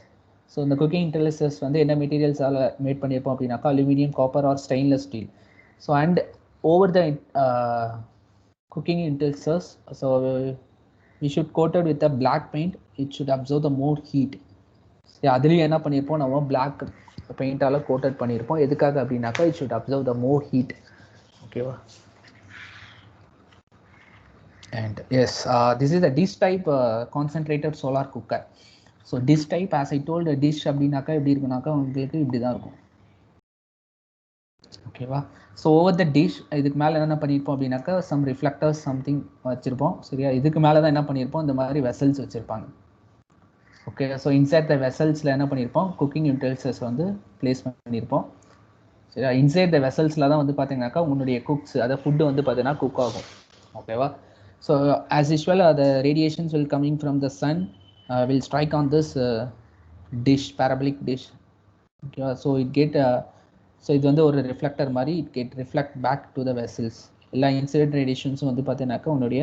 So இந்த குக்கிங் யூட்டென்சில்ஸ் வந்து என்ன மெட்டீரியல்ஸால் மேட் பண்ணியிருப்போம் அப்படின்னாக்கா aluminium, copper or stainless steel. So and over the cooking utensils, so we should coated with a black paint, it should absorb the more heat. அதுலேயும் என்ன பண்ணியிருப்போம், நம்ம black பெயிண்டால் கோட்டட் பண்ணியிருப்போம். எதுக்காக அப்படின்னாக்கா it should absorb the more heat. ஓகேவா? And yes, this is a dish type concentrated solar cooker. So dish type, as I told, dish அப்படின்னாக்கா எப்படி இருக்குனாக்கா உங்களுக்கு இப்படி தான் இருக்கும். ஓகேவா? ஸோ ஓவர் த டிஷ் இதுக்கு மேலே என்ன பண்ணியிருப்போம் அப்படின்னாக்கா சம் ரிஃப்ளெக்டர்ஸ் சம்திங் வச்சுருப்போம். சரியா? இதுக்கு மேலே தான் என்ன பண்ணியிருப்போம், இந்த மாதிரி வெசல்ஸ் வச்சுருப்பாங்க. ஓகே, ஸோ இன்சைட் த வெசல்ஸில் என்ன பண்ணியிருப்போம், குக்கிங் யூட்டென்சில்ஸ் வந்து பிளேஸ் பண்ணியிருப்போம். சரியா? இன்சைட் த வெசல்ஸில் தான் வந்து பார்த்தீங்கன்னாக்கா உன்னுடைய குக்ஸ், அதாவது ஃபுட்டு வந்து பார்த்தீங்கன்னா குக் ஆகும். ஓகேவா? So as usual the radiations will coming from the sun will strike on this dish, parabolic dish. ஓகேவா? ஸோ it get ஸோ இது வந்து ஒரு ரிஃப்ளெக்டர் மாதிரி, it get reflect back to the vessels. எல்லா இன்சிடென்ட் ரேடியேஷன்ஸும் வந்து பார்த்தீங்கன்னாக்கா உன்னுடைய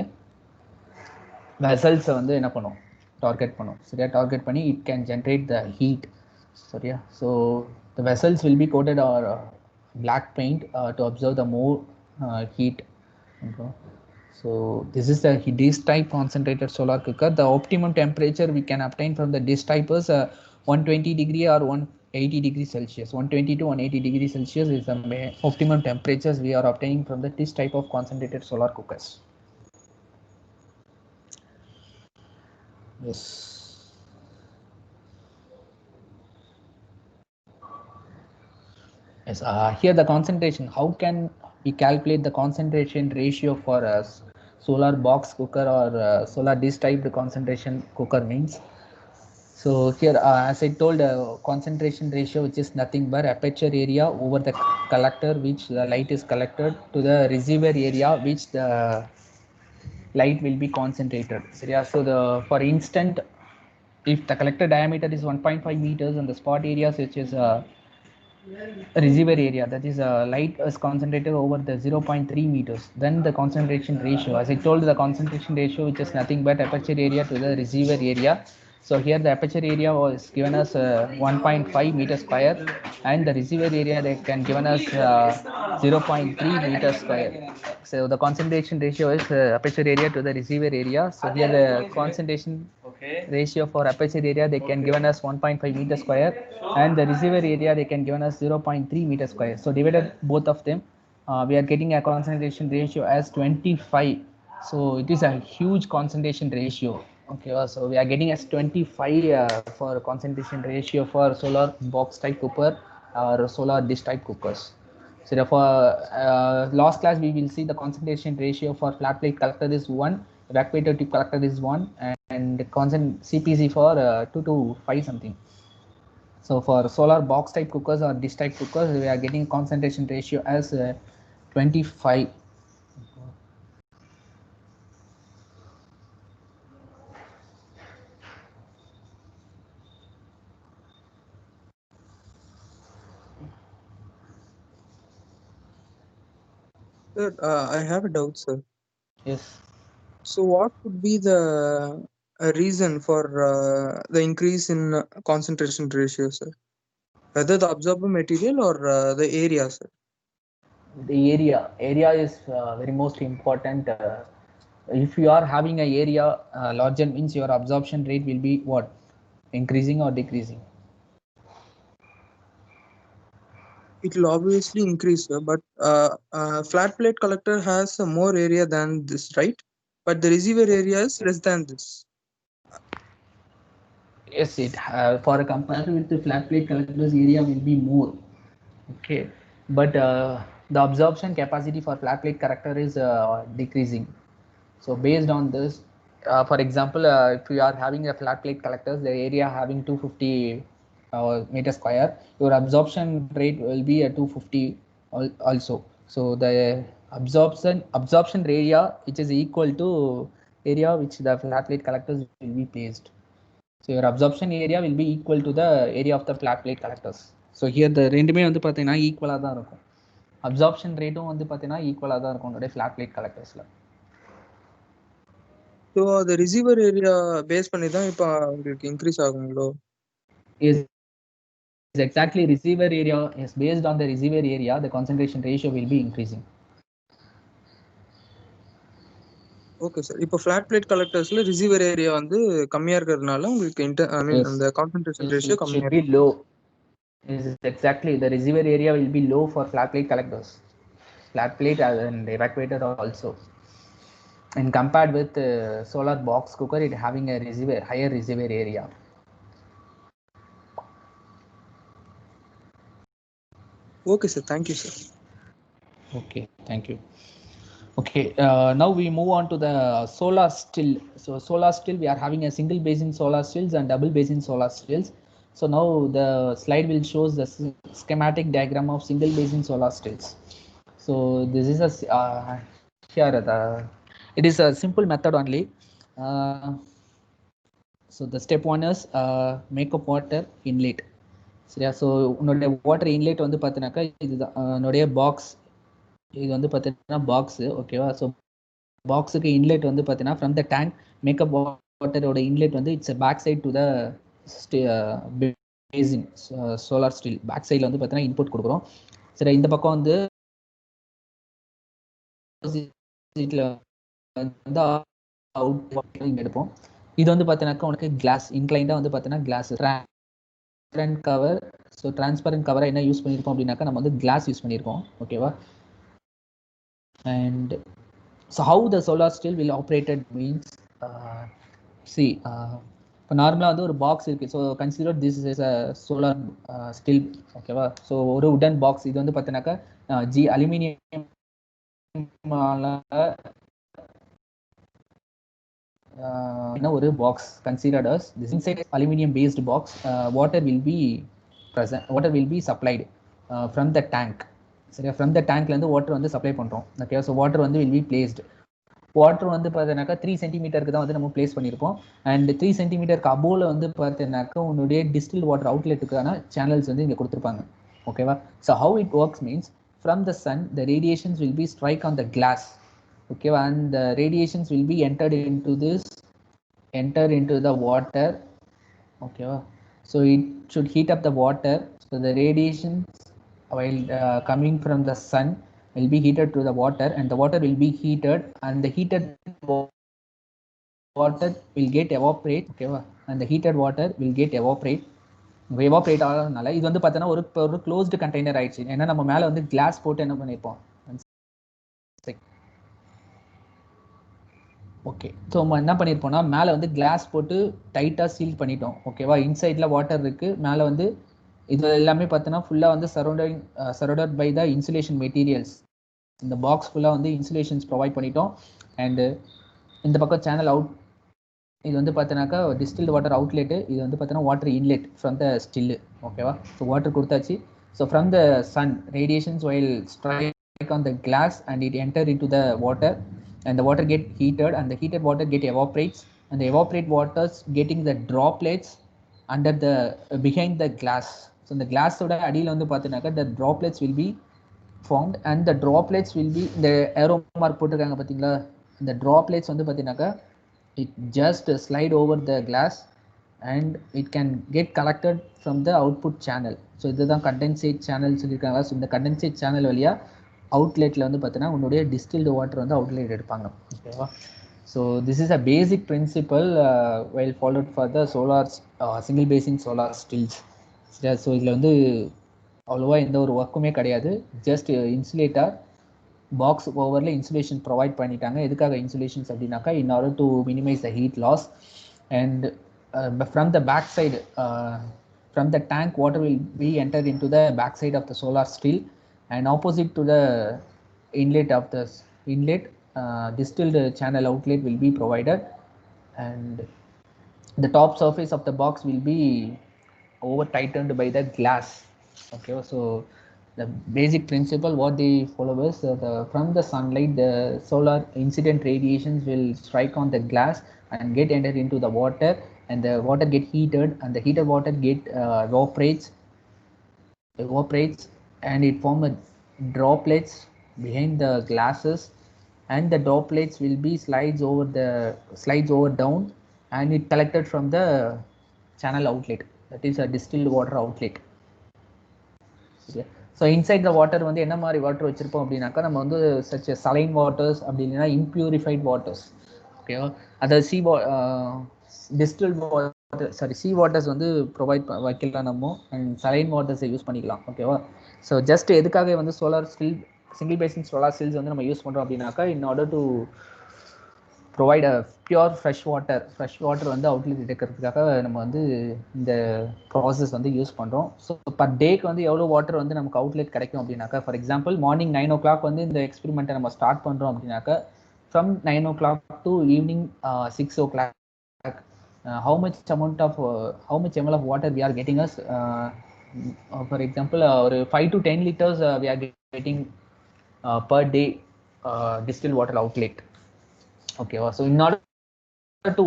வெசல்ஸை வந்து என்ன பண்ணும், டார்கெட் பண்ணும். சரியா? டார்கெட் பண்ணி it can generate the heat. சரியா? So the vessels will be coated or black paint to absorb the more heat. So this is the dish type concentrated solar cooker. The optimum temperature we can obtain from the dish type is 120 degree or 180 degrees Celsius. 120 to 180 degrees Celsius is the optimum temperatures we are obtaining from the dish type of concentrated solar cookers. Yes. Yes. Here the concentration. How can we calculate the concentration ratio for a solar box cooker or solar dish type concentration cooker means? So here, as I told, concentration ratio, which is nothing but aperture area over the collector which the light is collected, to the receiver area which the light will be concentrated. So for instance, if the collector diameter is 1.5 meters and the spot areas which is receiver area, that is light is concentrated over the 0.3 meters, then the concentration ratio, as I told, the concentration ratio which is nothing but aperture area to the receiver area. So here the aperture area was given us 1.5 meter square, and the receiver area they can given us 0.3 meter square. So the concentration ratio is aperture area to the receiver area. So here the concentration ratio for aperture area they can given us 1.5 meter square, and the receiver area they can given us 0.3 meter square. So divided both of them, we are getting a concentration ratio as 25. So it is a huge concentration ratio. Okay, so we are getting as 25 for concentration ratio for solar box type cooker or solar dish type cookers. So therefore, last class we will see the concentration ratio for flat plate collector is 1, evacuator tube collector is 1, and constant CPC for 2 to 5 something. So for solar box type cookers or dish type cookers, we are getting concentration ratio as 25. Sir, I have a doubt, sir. Yes. So what would be the reason for the increase in concentration ratio, sir? Whether the absorber material or the area, sir? The area is very most important. If you are having an area larger, means your absorption rate will be what, increasing or decreasing? It will obviously increase, sir, but flat plate collector has more area than this, right? But the receiver area is less than this. Yes, it for a comparison with the flat plate collectors, area will be more. Okay, but the absorption capacity for flat plate collector is decreasing. So based on this, for example, if you are having a flat plate collectors, the area having 250 meter square, your absorption rate will be a 250 also. So the absorption area, which is equal to area which the flat plate collectors will be placed. So your absorption area will be equal to the area of the flat plate collectors. So here the ரெண்டுமே வந்து பார்த்தீங்கன்னா ஈக்குவலாக தான் இருக்கும். Absorption ரேட்டும் வந்து பார்த்தீங்கன்னா ஈக்குவலாக தான் இருக்கும் உங்களுடைய ஃபிளாட் பிளேட் கலெக்டர்ஸில். So the receiver area base பண்ணி தான் இப்போ உங்களுக்கு இன்க்ரீஸ் ஆகுங்களோ? Is exactly receiver area is based on the receiver area, the concentration ratio will be increasing. Okay sir. இப்போ ஃபிளாட் பிளேட் கலெக்டர்ஸ்ல ரிசீவர் ஏரியா வந்து கம்மியா இருக்கிறதுனால உங்களுக்கு அந்த கான்சென்ட்ரேஷன் ரேஷியோ கம்மியா should be low. Is exactly the receiver area will be low for flat plate collectors, flat plate and evacuator also. And compared with solar box cooker, it having a receiver higher receiver area. Okay sir, thank you sir. Okay, thank you. Okay, now we move on to the solar still. So solar still, we are having a single basin solar stills and double basin solar stills. So now the slide will shows the schematic diagram of single basin solar stills. So this is a here it is a simple method only. So the step one is make up water inlet. சரியா? So உன்னுடைய water inlet வந்து பார்த்தீங்கன்னாக்கா இதுதான் உன்னுடைய box. இது வந்து பார்த்தீங்கன்னா box, ஓகேவா? ஸோ பாக்ஸுக்கு இன்லெட் வந்து பார்த்தீங்கன்னா ஃப்ரம் த டேங்க் மேக்கப் வாட்டரோட இன்லெட் வந்து it's back side to the basin solar still. Back சைடில் வந்து பார்த்தீங்கன்னா இன்புட் கொடுக்குறோம். சரி, இந்த பக்கம் வந்து வந்து அவுட் இங்கே எடுப்போம். இது வந்து பார்த்தீங்கன்னாக்கா உனக்கு கிளாஸ் இன்க்ளைண்டாக வந்து பார்த்தீங்கன்னா glass transparent cover. So transparent கவரை என்ன யூஸ் பண்ணியிருக்கோம் அப்படின்னாக்கா நம்ம வந்து கிளாஸ் யூஸ் பண்ணியிருக்கோம், ஓகேவா? And so how the solar still will operated means see இப்போ நார்மலாக வந்து ஒரு பாக்ஸ் இருக்குது. So consider this is a solar still, ஓகேவா? ஸோ ஒரு உடன் பாக்ஸ் இது வந்து பார்த்தீங்கன்னாக்கா அலுமினியம் ஒரு box considered as this inside aluminium based box. Water will be present, water will be supplied from the tank. சரியா? From the டேங்க்லேருந்து water வந்து supply பண்ணுறோம், ஓகே? ஸோ வாட்டர் வந்து வில் பி பிளேஸ்டு. வாட்டர் வந்து பார்த்தீங்கன்னாக்கா 3 சென்டிமீட்டருக்கு தான் வந்து நம்ம பிளேஸ் பண்ணியிருப்போம். அண்ட் 3 சென்டிமீட்டருக்கு அபோவில் வந்து பார்த்தீங்கன்னாக்கா உன்னுடைய டிஸ்டில் வாட்டர் அவுட்லெட்டுக்கான சேனல்ஸ் வந்து இங்கே கொடுத்துருப்பாங்க, ஓகேவா? So how it works means from the sun the radiations will be strike on the glass, ஓகேவா? And the radiations will be enter into the water, ஓகேவா? So it should heat up the water. So the radiations while coming from the sun will be heated to the water, and the water will be heated, and the heated water will get evaporate, ஓகேவா? And the heated water will get evaporate. Evaporate ஆகிறதுனால இது வந்து பார்த்தீங்கன்னா ஒரு closed container ஆயிடுச்சு. ஏன்னா நம்ம மேலே வந்து கிளாஸ் போட்டு என்ன பண்ணியிருப்போம், ஓகே, ஸோ நம்ம என்ன பண்ணியிருப்போம்னா மேலே வந்து கிளாஸ் போட்டு டைட்டாக சீல் பண்ணிட்டோம். ஓகேவா, இன்சைடில் வாட்டர் இருக்குது, மேலே வந்து இது எல்லாமே பார்த்தோன்னா ஃபுல்லாக வந்து surrounded by the insulation materials. இந்த பாக்ஸ் ஃபுல்லாக வந்து இன்சுலேஷன்ஸ் ப்ரொவைட் பண்ணிட்டோம். அண்டு இந்த பக்கம் சேனல் அவுட், இது வந்து பார்த்தோன்னாக்கா டிஸ்டில்டு வாட்டர் அவுட்லெட்டு, இது வந்து பார்த்தோன்னா water inlet from the still. ஓகேவா, ஸோ வாட்டர் கொடுத்தாச்சு. So from the sun radiations while strike on the glass and it enter into the water and the water get heated and the heated water get evaporates and the evaporate waters getting the droplets under the behind the glass. So the glass oda adila vandu paathinaka the droplets will be formed and the droplets will be the arrow mark potiranga pathingala. The droplets vandu paathinaka it just slide over the glass and it can get collected from the output channel. So idha condensate channel solirukanga. So இந்த condensate channel valiya அவுட்லெட்டில் வந்து பார்த்தீங்கன்னா உன்னுடைய distilled water வந்து outlet எடுப்பாங்க. ஓகேவா, so this is a basic principle well followed for the solar single basin solar stills. சரியா, so இதில் வந்து அவ்வளோவா எந்த ஒரு ஒர்க்குமே கிடையாது. ஜஸ்ட் இன்சுலேட்டர் பாக்ஸ் ஓவரில் இன்சுலேஷன் ப்ரொவைட் பண்ணிட்டாங்க. எதுக்காக இன்சுலேஷன்ஸ் அப்படின்னாக்கா in order to minimise the heat loss and from the back side from the tank water will be entered into the back side of the solar still and opposite to the inlet of the inlet distilled channel outlet will be provided and the top surface of the box will be over tightened by the glass. Okay, so the basic principle what they follow is from the sunlight the solar incident radiations will strike on the glass and get entered into the water and the water get heated and the heated water get evaporates and it form a droplets behind the glasses and the droplets will be slides over down and it collected from the channel outlet, that is a distilled water outlet. Okay. So inside the water வந்து என்ன மாதிரி water வச்சிருப்போம் அப்படின்னாக்கா நம்ம வந்து such as saline waters அப்படி இல்லைன்னா impurified waters. ஓகேவா, அதை distilled water sea waters வந்து ப்ரொவைட் வைக்கலாம் நம்ம அண்ட் saline waters யூஸ் பண்ணிக்கலாம். ஓகேவா, ஸோ ஜஸ்ட் எதுக்காக வந்து solar still single basin solar stills வந்து நம்ம யூஸ் பண்ணுறோம் அப்படின்னாக்கா in order to provide a pure fresh water வந்து அவுட்லெட் எடுக்கிறதுக்காக நம்ம வந்து இந்த ப்ராசஸ் வந்து யூஸ் பண்ணுறோம். ஸோ பர் டேக்கு வந்து எவ்வளோ வாட்டர் வந்து நமக்கு அவுட்லெட் கிடைக்கும் அப்படின்னாக்கா ஃபார் எக்ஸாம்பிள் மார்னிங் 9 o'clock வந்து இந்த எக்ஸ்பெரிமெண்ட்டை நம்ம ஸ்டார்ட் பண்ணுறோம் அப்படின்னாக்கா from 9 o'clock to evening 6 o'clock how much ml of water we are getting us for example or 5 to 10 liters we are getting per day distilled water outlet. Okay, so in order to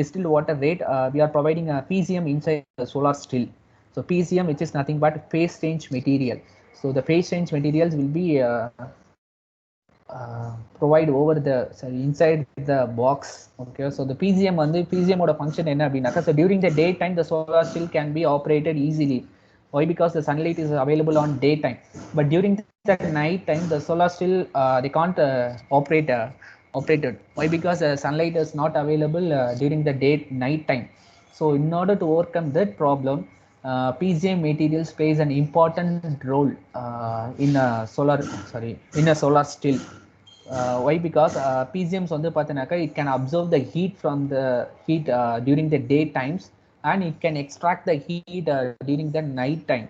distilled water rate we are providing a PCM inside the solar still. So PCM, which is nothing but phase change material. So the phase change materials will be provide over the inside the box. Okay, so the PCM வந்து PCM ஓட function என்ன அப்படின்னாக்கா so during the daytime the solar still can be operated easily. Why? Because the sunlight is available on daytime, but during the night time the solar still they can't operated. Why? Because the sunlight is not available during the night time. So in order to overcome that problem PCM materials plays an important role in a solar still. Why? Because PCMs வந்து பார்த்தீங்கன்னாக்கா it can absorb the heat from the heat during the day times and it can extract the heat during the night time.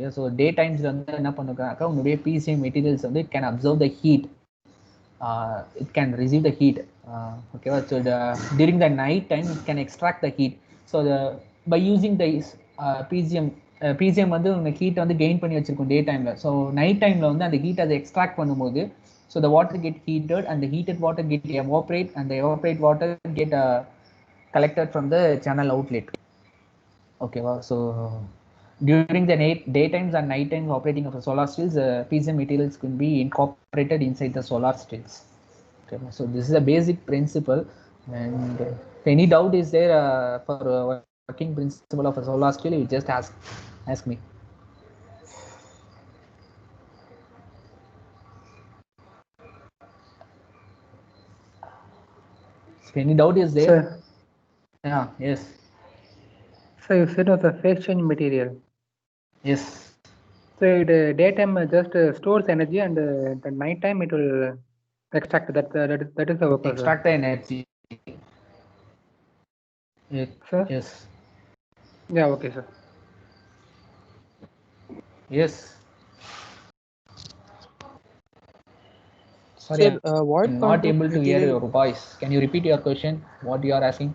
Yeah, so day times வந்து என்ன பண்ணுறாக்கா உங்களுடைய PCM materials வந்து it can absorb the heat, it can receive the heat. Okay, so during the night time it can extract the heat. So by using the PCM வந்து உங்களுக்கு heat வந்து gain பண்ணி வச்சிருக்கும் டே டைம்ல. ஸோ நைட் டைம்ல வந்து அந்த ஹீட் அதை எக்ஸ்ட்ராக்ட் பண்ணும்போது so the water get heated and the heated water get evaporate and the evaporate water get collected from the channel outlet. Okay, so during the daytimes and night times operating of the solar stills PCM materials can be incorporated inside the solar stills. Okay, so this is a basic principle and if any doubt is there for working principle of a solar still, you just ask me. If any doubt is there? Sir. Yeah, yes. So you said of the phase change material. Yes. So it daytime just stores energy and the night time it will Extract that is the purpose. Extract the energy. Sir? Yes. Yeah, okay, sir. Yes. Sorry, Sir, what I'm part not of able to hear material? your voice. Can you repeat your question? What you are asking?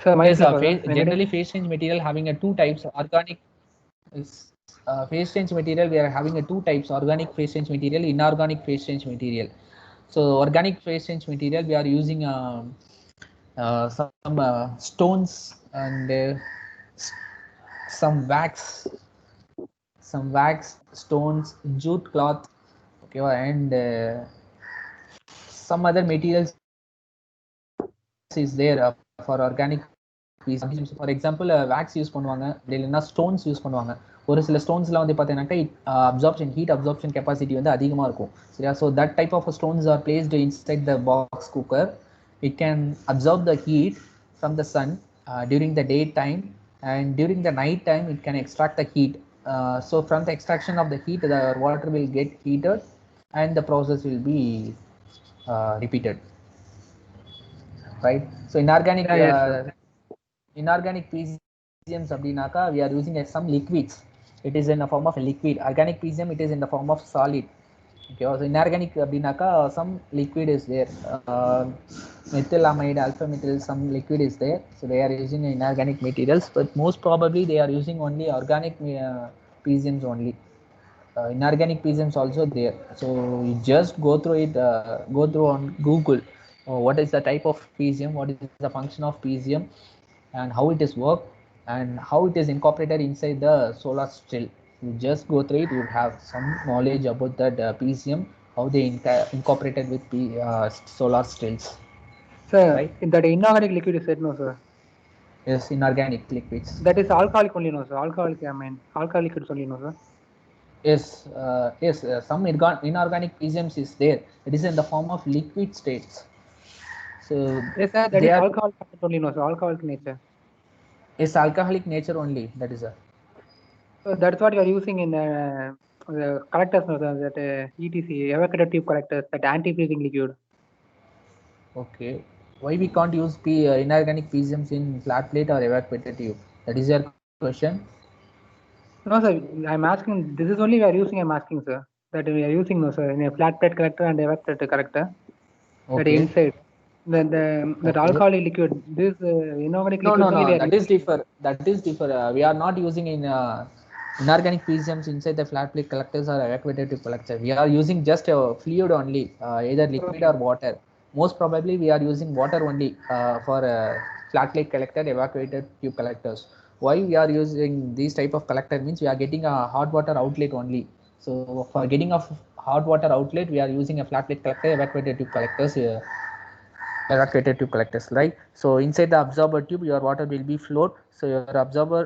Sir, Yes, myself, generally phase change material having a two types. Organic is phase change material. We are having a two types: organic phase change material, inorganic phase change material. So organic phase change material, we are using some stones and some wax, stones, jute cloth, okay, and some other materials is there for organic piece. For example, wax use பண்ணுவாங்க, இல்லைன்னா stones use பண்ணுவாங்க. ஒரு சில ஸ்டோன்ஸ்லாம் வந்து பார்த்தீங்கன்னாக்கா absorption, heat absorption capacity வந்து அதிகமாக இருக்கும், சரியா? So that type of stones are placed inside the box cooker. It can absorb the heat from the sun during the daytime, and during the night time it can extract the heat. So from the extraction of the heat, the water will get heated and the process will be repeated, right? So inorganic inorganic PCMs அப்படினாக்கா we are using some liquids. It is in the form of a liquid. Organic PCM, it is in the form of solid. Okay, so inorganic அப்படினாக்கா some liquid is there, methylamide, alpha methyl, some liquid is there. So they are using inorganic materials, but most probably they are using only organic PCMs only. Inorganic PCMs also there. So you just go through it, go through on Google, what is the type of PCM, what is the function of PCM, and how it is work, and how it is incorporated inside the solar still. You just go through it, you have some knowledge about that PCM, how they incorporated with solar stills. Sir, right? That inorganic liquid is said, no, sir. Yes, inorganic liquids. That is alcoholic only, no, sir. Alcoholic liquids only, no, sir. Yes, some inorganic PCMs is there. It is in the form of liquid states. So yes, sir, that is alcoholic only, no, sir. Alcoholic nature. It's alcoholic nature only. That is a. So that's what you are using in the collectors, no, sir. That ETC, evacuated tube collectors, that anti-freezing liquid. Okay. Why we can't use inorganic PCMs in flat plate or evacuated tube? That is your question? No, sir. I'm asking. This is only we are using. I'm asking, sir. That we are using, no, sir, in a flat plate collector and evacuated collector. Okay. That inside. That alcoholic liquid. This inorganic liquid. No. That is differ. We are not using in inorganic PCMs inside the flat plate collectors or evacuated tube collector. We are using just a fluid only, either liquid or water. Most probably we are using water only for flat plate collector, evacuated tube collectors. Why we are using these type of collector means we are getting a hot water outlet only. So for getting a hot water outlet, we are using a flat plate collector, evacuated tube collectors. Evacuated tube collectors, right? So inside the absorber tube, your water will be flowed. So your absorber,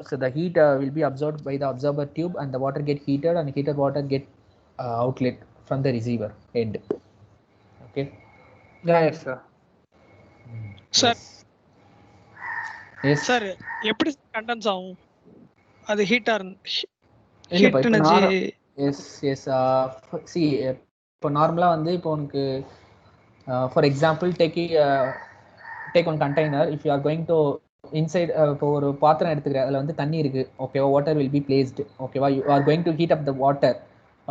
so the heat will be absorbed by the absorber tube, and the water get heated, and heated water get outlet from the receiver end. Okay. Yes, sir. Sir. Yes. Sir, எப்படி condense ஆகும்? அது heat energy. Yes. See, இப்போ நார்மலா வந்து இப்போ உனக்கு for example take one container. If you are going to inside, இப்போ ஒரு பாத்திரம் எடுத்துக்கிறேன், அதில் வந்து தண்ணி இருக்கு, ஓகேவா? வாட்டர் வில் பி பிளேஸ்டு, ஓகேவா? You are going to heat up the water,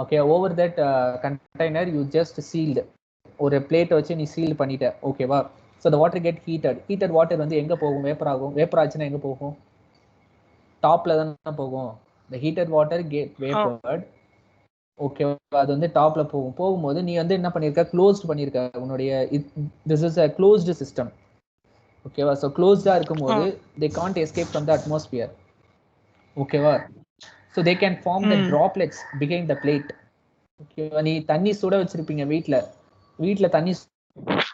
okay? Over that container you just sealed, ஒரு பிளேட்டை வச்சு நீ சீல் பண்ணிட்ட, ஓகேவா? So the water get heated water வந்து எங்கே போகும்? வேப்பர் ஆகும். வேப்பர் ஆச்சுன்னா எங்கே போகும்? டாப்ல தானே போகும். த ஹீட்டட் வாட்டர் கெட் வேப்பர்ட், ஓகேவா? அது வந்து டாப்ல போகும்போது நீ வந்து என்ன பண்ணிருக்க? க்ளோஸ்ட் பண்ணிருக்க உன்னுடைய. This is a closed system, ஓகேவா? ஸோ க்ளோஸ்டா இருக்கும்போது they can't escape from the atmosphere, ஓகேவா? So they can form the droplets behind the plate, ஓகேவா? நீ தண்ணி சுட வச்சிருப்பீங்க வீட்டில் தண்ணி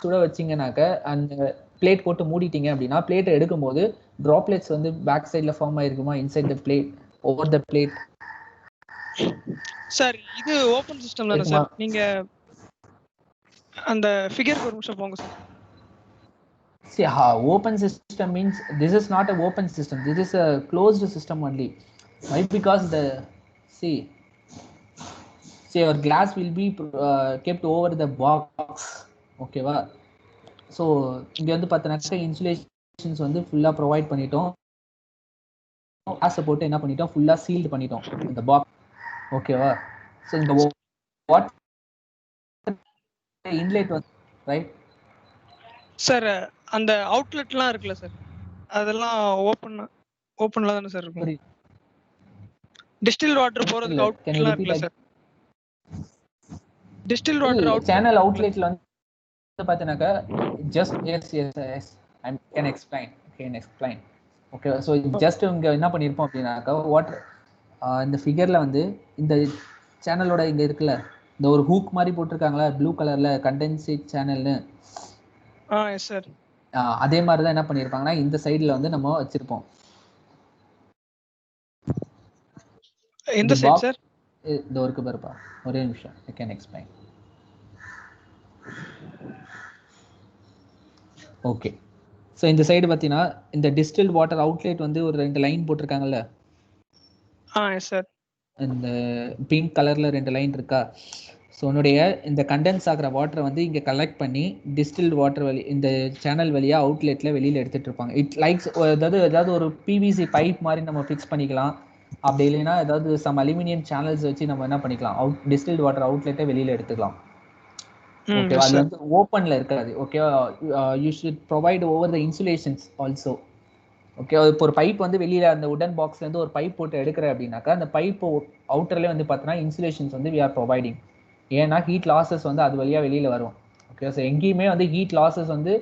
சுட வச்சிங்கனாக்க, அந்த பிளேட் போட்டு மூடிட்டீங்க அப்படின்னா, பிளேட்டை எடுக்கும்போது ட்ராப்லெட்ஸ் வந்து பேக் சைடில் ஃபார்ம் ஆயிருக்குமா? Inside the plate, over the plate. Sir இது ஓபன் சிஸ்டம் தானே சார்? நீங்க அந்த ஃபிகருக்கு ஒரு நிமிஷம் போங்க sir. See, open system means this is not a open system. This is a closed system only. Why? Because So your glass will be kept over the box. ஓகேவா? So இங்கே வந்து பார்த்தீங்கன்னாக்கா இன்சுலேஷன்ஸ் வந்து ஃபுல்லாக ப்ரொவைட் பண்ணிட்டோம். கிளாஸை போட்டு என்ன பண்ணிட்டோம், ஃபுல்லாக சீல்டு பண்ணிட்டோம் இந்த பாக்ஸ். ஓகேவா? ஸோ இந்த வாட்டர் இன்லெட் வந்து ரைட் சார் அந்த அவுட்லெட்லாம் இருக்குல்ல சார், அதெல்லாம் ஓப்பன்ல தானே சார் இருக்கும். டிஸ்டில் வாட்டர் போறதுக்கு அவுட்லெட்லாம் இருக்குல்ல sir. Distil water out channel அவுட்லெட்ல வந்து பார்த்தீங்கன்னாக்கா just as I can explain. Okay, so just இங்கே என்ன பண்ணியிருப்போம் அப்படின்னாக்கா வாட்டர் இந்த ஃபிகரில் வந்து இந்த சேனலோட இங்கே இருக்குல்ல, இந்த ஒரு ஹூக் மாதிரி போட்டிருக்காங்களா ப்ளூ கலரில் கண்டென்சேட் சேனல்னு. Yes sir. அதே மாதிரி தான் என்ன பண்ணியிருப்பாங்கன்னா இந்த சைடில் வந்து நம்ம வச்சுருப்போம். எந்த சைடு சார்? இந்த ஒர்க்கு பாருப்பா, ஒரே நிமிஷம், I can explain. Okay, so இந்த சைடு பார்த்தீங்கன்னா இந்த டிஸ்டில்ட் வாட்டர் அவுட்லெட் வந்து ஒரு 2 லைன் போட்டிருக்காங்கல்ல. Yes sir. இந்த பிங்க் கலரில் 2 லைன் இருக்கா? ஸோ உன்னுடைய இந்த கண்டென்ஸ் ஆகிற வாட்டரை வந்து இங்கே கலெக்ட் பண்ணி டிஸ்டில்ட் வாட்டர் இந்த சேனல் வழியாக அவுட்லெட்டில் வெளியில் எடுத்துகிட்டு இருப்பாங்க. இட் லைக்ஸ் ஏதாவது ஒரு பிவிசி பைப் மாதிரி நம்ம ஃபிக்ஸ் பண்ணிக்கலாம். அப்படி இல்லைன்னா ஏதாவது சம் அலுமினியம் சேனல்ஸ் வச்சு நம்ம என்ன பண்ணிக்கலாம், டிஸ்டில்ட் வாட்டர் அவுட்லெட்டை வெளியில் எடுத்துக்கலாம். ஓகேவா? அது வந்து ஓப்பனில் இருக்காது. ஓகேவா? You should provide over the insulations also. Okay, இப்போ ஒரு பைப் வந்து வெளியில் அந்த உடன் பாக்ஸ்லேருந்து ஒரு பைப் போட்டு எடுக்கிறேன் அப்படின்னாக்கா அந்த பைப் அவுட்டர்லேயே வந்து பார்த்தீங்கன்னா இன்சுலேஷன்ஸ் வந்து வி ஆர் ப்ரொவைடிங். ஏன்னா ஹீட் லாஸஸ் வந்து அது வழியாக வெளியில் வரும். ஓகே, ஸோ எங்கேயுமே வந்து ஹீட் லாஸஸ் வந்து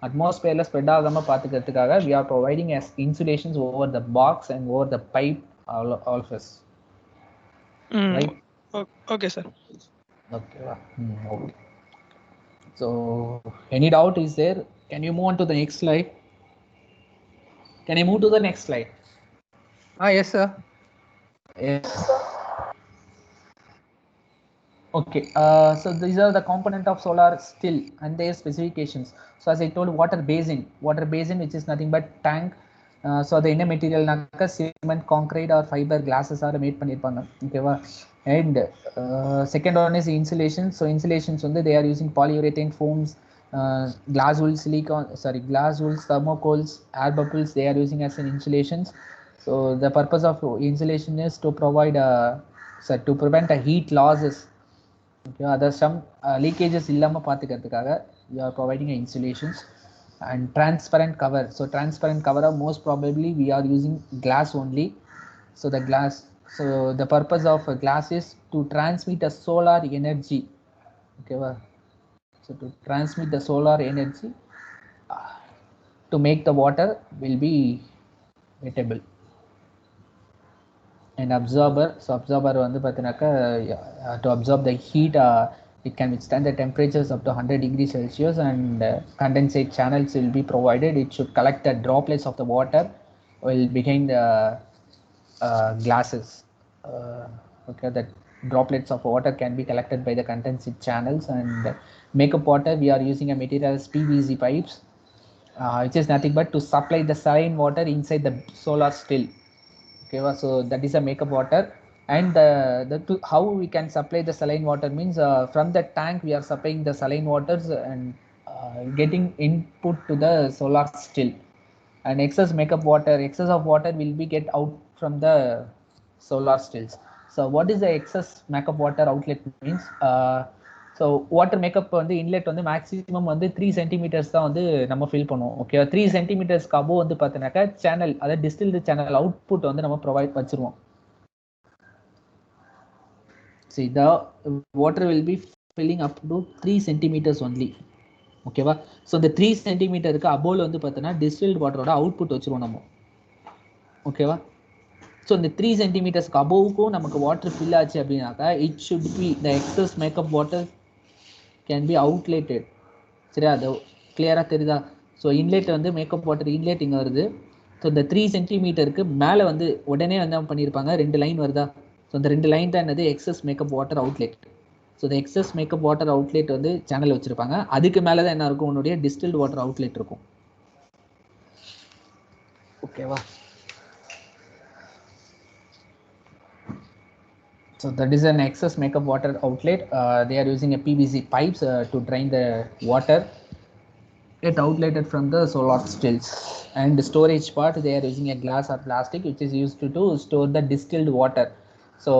அட்மாஸ்பியரில் ஸ்ப்ரெட் ஆகாமல் பார்த்துக்கிறதுக்காக we are providing as insulations over the box and over the pipe all of us. Right? Okay sir. Okay. Okay. So any doubt is there? Can you move on to the next slide? Can I move to the next slide? Yes sir. Yes. Okay, so these are the component of solar still and their specifications. So as I told, water basin which is nothing but tank. So the inner material naka cement, concrete or fiber glasses are made pannirpanga. Okay va? And second one is insulation. So insulations on they are using polyurethane foams, glass wool thermocols, air bubbles they are using as an insulations. So the purpose of insulation is to provide to prevent a heat losses. Okay, other some leakages illama paathukiradhukaga we are providing insulations. And transparent cover. So transparent cover most probably we are using glass only. So the purpose of a glass is to transmit a solar energy. Okay, so to transmit the solar energy to make the water will be wettable. And absorber. So absorber வந்து பார்த்தீங்கன்னாக்கா to absorb the heat, it can withstand the temperatures up to 100 degrees Celsius, and condensate channels will be provided. It should collect the droplets of the water while behind the glasses. Okay, the droplets of water can be collected by the condensate channels. And makeup water, we are using a material as PVC pipes, which is nothing but to supply the saline water inside the solar still. Okay, so that is a makeup water. And how we can supply the saline water means from the tank we are supplying the saline waters and getting input to the solar still. And excess of water will be get out from the solar stills. So what is the excess makeup water outlet means? So water makeup வந்து inlet வந்து maximum வந்து 3 centimetres தான் வந்து நம்ம fill பண்ணுவோம். Okay, 3 சென்டிமீட்டர்ஸ்க்கு above வந்து பார்த்தீங்கன்னாக்கா channel, அதாவது டிஸ்டில்டு சேனல் அவுட்புட் வந்து நம்ம ப்ரொவைட் வச்சிருவோம். See, the water will be filling up to 3 centimeters only. ஓகேவா? ஸோ இந்த 3 சென்டிமீட்டருக்கு அபோவில் வந்து பார்த்தீங்கன்னா டிஸ்டில்டு வாட்டரோட அவுட்புட் வச்சிருவோம் நம்ம. ஓகேவா? ஸோ இந்த 3 சென்டிமீட்டர்ஸ்க்கு அபோவுக்கும் நமக்கு வாட்டர் ஃபில் ஆச்சு அப்படின்னாக்கா it should be the excess makeup water can be outletted. சரியா? அது கிளியராக தெரியுதா? ஸோ இன்லெட் வந்து மேக்கப் வாட்டர் இன்லெட் இங்கே வருது. ஸோ இந்த 3 சென்டிமீட்டருக்கு மேலே வந்து உடனே வந்து பண்ணியிருப்பாங்க 2 லைன் வருதா? ஸோ இந்த 2 லைன் தான் என்னது excess makeup water outlet. So இந்த எக்ஸஸ் மேக்கப் வாட்டர் அவுட்லெட் வந்து சேனல் வச்சுருப்பாங்க. அதுக்கு மேலே தான் என்ன இருக்கும், உன்னுடைய டிஸ்டில்டு வாட்டர் அவுட்லெட் இருக்கும். ஓகேவா? So that is an excess makeup water outlet. They are using a PVC pipes to drain the water. It outletted from the solar stills. And the storage part, they are using a glass or plastic which is used to store the distilled water. So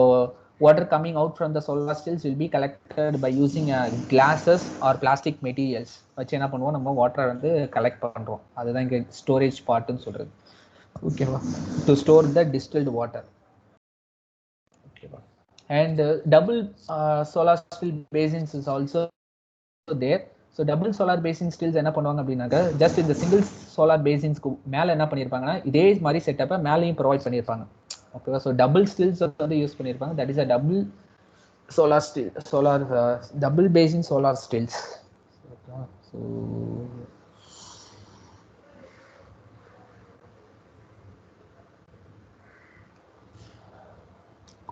water coming out from the solar stills will be collected by using glasses or plastic materials. வச்சு என்ன பண்ணுவோம், நம்ம வாட்டரை வந்து collect பண்ணுறோம். அதுதான் இங்கே storage பார்ட்டுன்னு சொல்கிறது. ஓகேவா, to store the distilled water. ஓகேவா. And double solar still basins is also there. So double solar basin stills என்ன பண்ணுவாங்க அப்படின்னாக்க, ஜஸ்ட் இந்த சிங்கிள் சோலார் பேசின்ஸ்க்கு மேலே என்ன பண்ணியிருப்பாங்கன்னா இதே மாதிரி செட்டப்பை மேலேயும் ப்ரொவைட் பண்ணியிருப்பாங்க. ஓகேவா. ஸோ டபுள் ஸ்டில்ஸ் வந்து யூஸ் பண்ணியிருப்பாங்க. That is a double solar still, double basin solar stills. So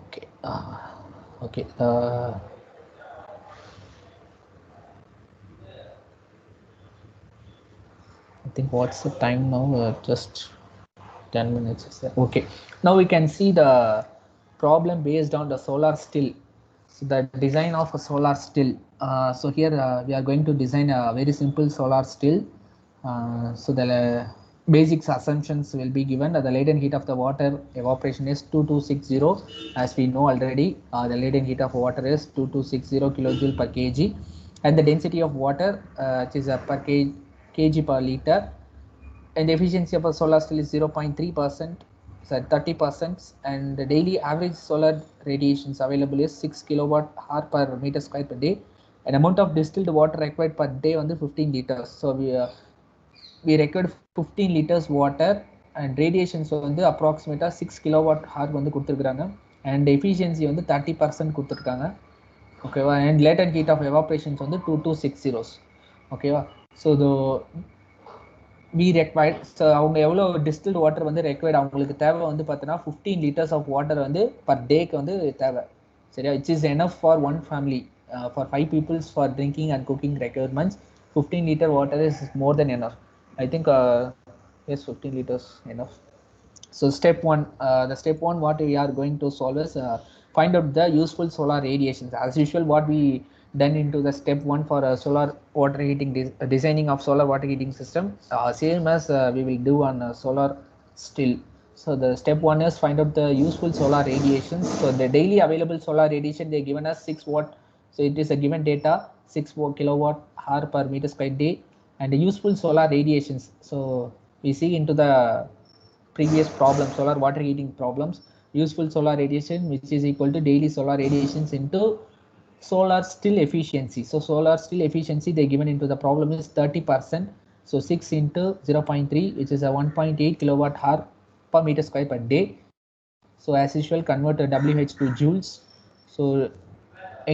okay, okay. I think what's the time now? Just 10 minutes. Okay. Now we can see the problem based on the solar still. So the design of a solar still. So here we are going to design a very simple solar still. So the basic assumptions will be given. The latent heat of the water evaporation is 2260. As we know already, the latent heat of water is 2260 kilojoule per kg, and the density of water which is per kg per liter, and the efficiency of a solar still is 0.3%. 30%, and the daily average solar radiations available is 6 kilowatt hour per meter square per day, and amount of distilled water required per day on the 15 liters. So we required 15 liters water, and radiations வந்து approximately 6 kilowatt hour வந்து கொடுத்துருக்காங்க, and efficiency வந்து 30% கொடுத்துருக்காங்க. ஓகேவா. and latent heat of evaporations வந்து 2260. ஓகேவா. so the we required, so அவங்க எவ்வளோ டிஸ்டில்டு வாட்டர் வந்து ரெக்வயர்ட் அவங்களுக்கு தேவை வந்து பார்த்தீங்கன்னா 15 liters ஆஃப் வாட்டர் வந்து பர் டேக்கு வந்து தேவை. சரியா. It's is enough for one family, for 5 peoples for drinking and cooking requirements. 15 liter water is more than enough. I think yes, 15 liters enough. So step 1, the step 1 what we are going to solve is find out the useful solar radiations. As usual, what we done into the step 1 for solar water heating, designing of solar water heating system, same as we will do on solar still. So the step 1 is find out the useful solar radiations. So the daily available solar radiation, they given us 6 watt. So it is a given data, 6 kilowatt hour per meter square day, and the useful solar radiations. So we see into the previous problem, solar water heating problems, useful solar radiation which is equal to daily solar radiations into solar still efficiency. So solar still efficiency they given into the problem is 30%. So 6 into 0.3, which is a 1.8 kilowatt hour per meter square per day. So as usual, convert WH to joules. So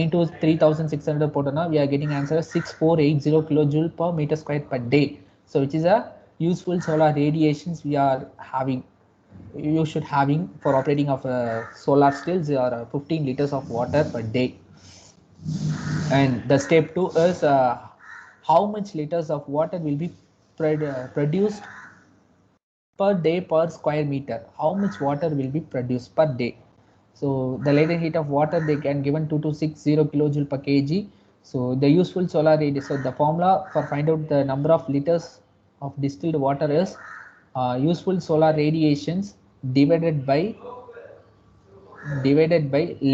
into 3600 potona, we are getting answer 6480 kilojoule per meter square per day. So which is a useful solar radiations we are having, you should having for operating of solar stills or 15 liters of water per day. And the step 2 is how much liters of water will be produced per day per square meter. How much water will be produced per day? So the latent heat of water they can given 2260 kilojoule per kg. So the useful solar radiation, so the formula for find out the number of liters of distilled water is useful solar radiations divided by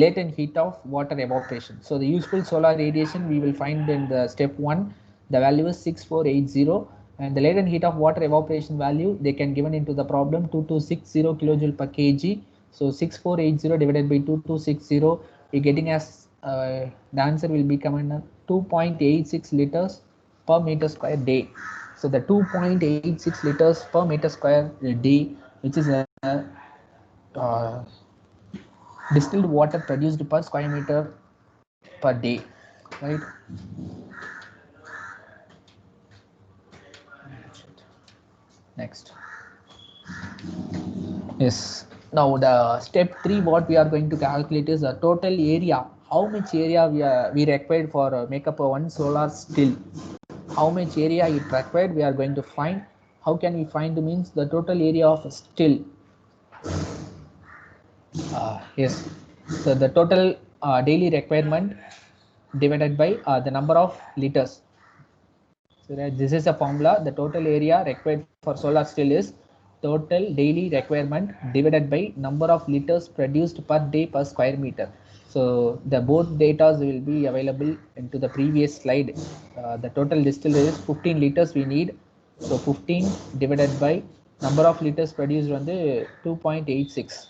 latent heat of water evaporation. So the useful solar radiation we will find in the step 1, the value is 6480, and the latent heat of water evaporation value they can given into the problem 2260 kilojoule per kg. So 6480 divided by 2260, we getting as the answer will be coming 2.86 liters per meter square day. So the 2.86 liters per meter square day, which is a distilled water produced per square meter per day, right? Next. Yes. Now the step 3 what we are going to calculate is the total area. How much area we required for make up a one solar still. How much area it required we are going to find. How can we find means the total area of a still. Yes. So the total daily requirement divided by the number of liters. So this is a formula. The total area required for solar steel is total daily requirement divided by number of liters produced per day per square meter. So the both data will be available into the previous slide. The total distilled is 15 liters we need. So 15 divided by number of liters produced on the 2.86,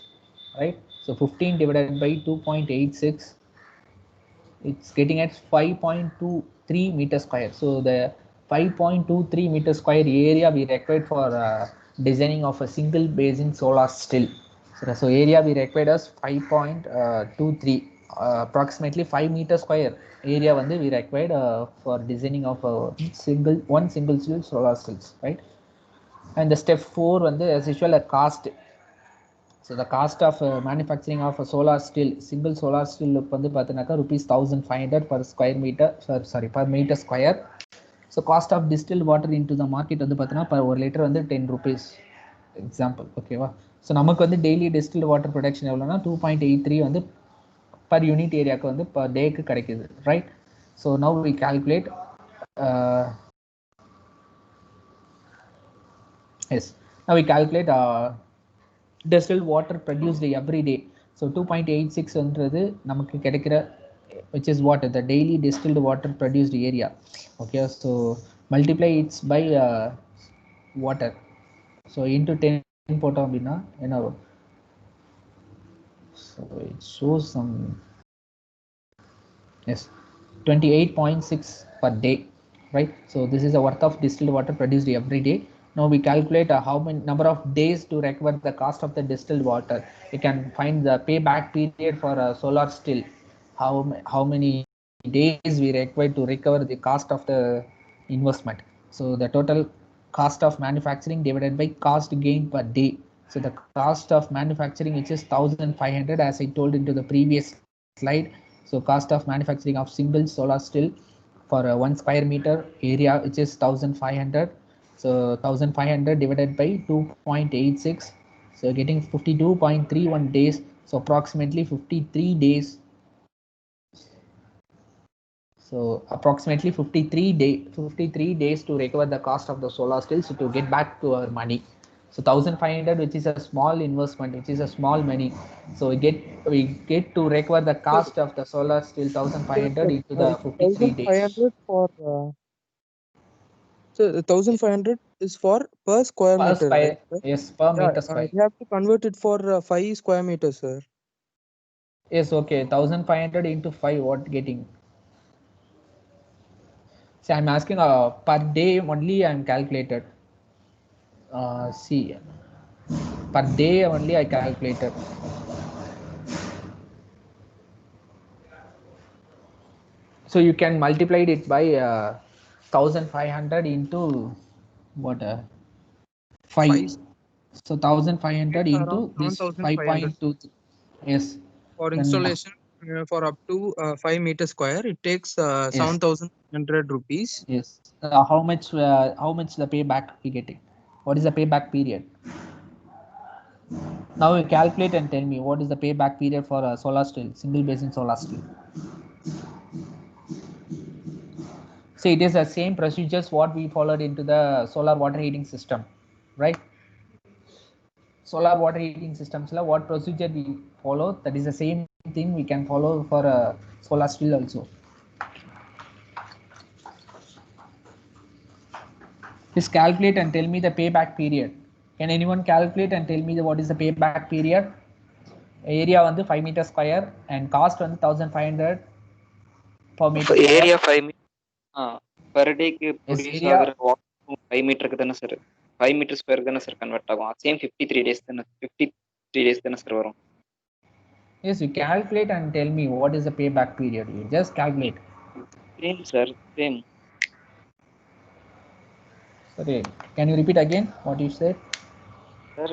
right? So 15 divided by 2.86, it's getting at 5.23 meter square. So the 5.23 meter square area we required for designing of a single basin solar still. So area we required as 5.23, approximately 5 meter square area வந்து we required for designing of a one single still solar stills, right? And the step 4 வந்து as usual a cost. So the cost of manufacturing of a solar steel, single solar steel வந்து பார்த்தீங்கன்னாக்கா rupees 1500 per square meter, per meter square. So cost of distilled water into the market வந்து பார்த்தீங்கன்னா per ஒரு litre வந்து 10 rupees example, ஓகேவா? So நமக்கு வந்து daily distilled water production எவ்வளோனா 2.83 வந்து பர் யூனிட் ஏரியாவுக்கு வந்து பர் டேக்கு கிடைக்குது, right? So now we calculate now we calculate distilled water produced every day. So 2.86 என்றது நமக்கு கிடைக்கிற, which is what the daily distilled water produced area. Okay, so multiply it by water. So into 10 போட்டோம் அப்படின்னா என்ன வரும்? So it shows some, yes, 28.6 per day, right? So this is the worth of distilled water produced every day. Now we calculate how many number of days to recover the cost of the distilled water. You can find the payback period for a solar still. How many days we require to recover the cost of the investment. So the total cost of manufacturing divided by cost gain per day. So the cost of manufacturing, which is 1500, as I told into the previous slide. So cost of manufacturing of single solar still for 1 square meter area, which is 1500. So 1500 divided by 2.86, so getting 52.31 days. So approximately 53 days. So approximately 53 days to recover the cost of the solar still, so to get back to our money. So 1500, which is a small investment, which is a small money. So we get to recover the cost of the solar still 1500 into the 53 days. 1500 for so 1500 is for per square Per meter, square, right? yes, per meter square. You have to convert it for 5 square meters, sir. Yes, okay, 1500 into 5, what getting? See, I'm asking per day only I'm calculated. See, per day only I calculated. So you can multiply it by 1500 into what? 5. So 1500 into this 5.2. Yes. For installation for up to 5 meter square, it takes 7,100 rupees. Yes. How much the payback we getting? What is the payback period? Now you calculate and tell me what is the payback period for a solar still, single basin solar still. So it is the same procedures what we followed into the solar water heating system, right? Solar water heating systems, what procedure we follow, that is the same thing we can follow for a solar still also. Please calculate and tell me the payback period. Can anyone calculate and tell me what is the payback period? Area வந்து 5 meter square and cost வந்து 1500 per meter square. Area 5 per day க்கு produce ஆகுற water 5 மீட்டருக்கு தானே sir, 5 metre square தானே sir convert ஆகும். Same 53 days தானே, 53 days தானே சார் வரும். Yes, you calculate and tell me what is the payback period. You just calculate. Same sir, same. Sorry, can you repeat again what you said? Sir,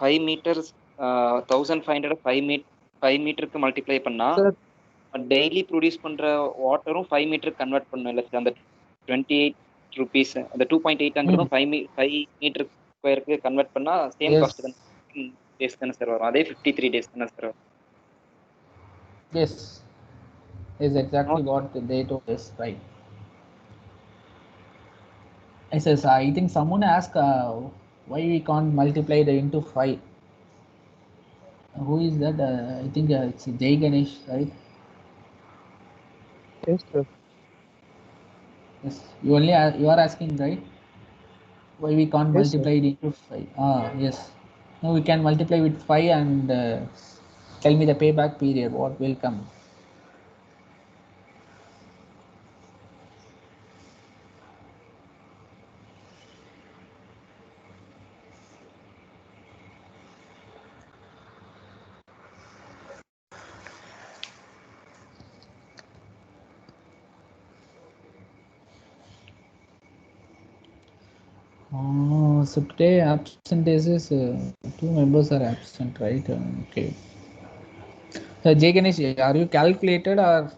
5 meters 1500 5 மீட்டருக்கு multiply பண்ணா daily produce பண்ற வாட்டரும் 5 மீட்டருக்கு convert பண்ணணும் இல்லை sir. அந்த 28 rupees அந்த 2.8 5 metre ஸ்கொயருக்கு convert பண்ணா சேம் காஸ்ட் தான், டேஸ் தானே சார் வரும். அதே 53 days தானே சார் வரும். Yes, is exactly what they told us, right? I says, I think someone asked why we can't multiply the into 5. Who is that? I think it's Jay Ganesh, right? Yes, sir. Yes, you are asking, right? Why we can't Yes, sir. multiply it into 5? Yes. No, we can multiply with 5 and tell me the payback period. What will come? Oh, so today absentees, 2 members are absent, right? Okay. So Jay Ganesh, are you calculated or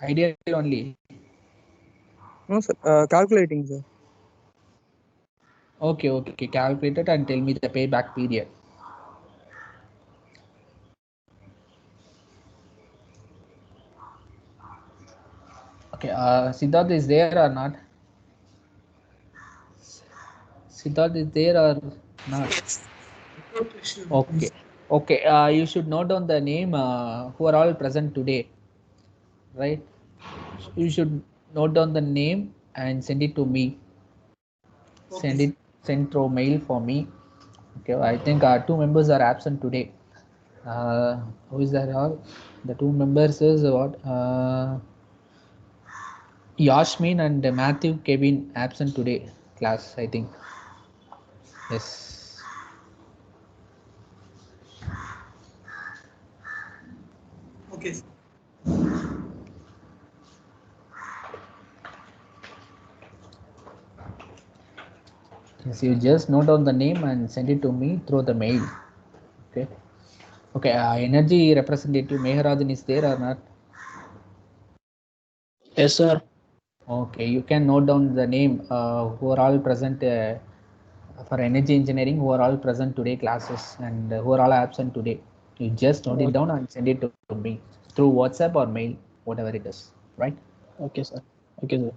ideal only? No, sir. Calculating, sir. Okay. Calculated and tell me the payback period. Okay. Siddharth is there or not? Siddharth is there or not? Okay. Okay. You should note down the name who are all present today, right? You should note down the name and send it to me. Send through mail for me. Okay. I think 2 members are absent today. Who is that? All the 2 members is what? Yashmin and Matthew Kevin absent today class, I think. Yes. Okay. Yes, you just note down the name and send it to me through the mail. Okay. Okay. Energy representative Meharajan is there or not? Yes, sir. Okay. You can note down the name who are all present for energy engineering, who are all present today classes and who are all absent today. You just note it down and send it to me through WhatsApp or mail, whatever it is, right? Okay, sir. Okay, sir.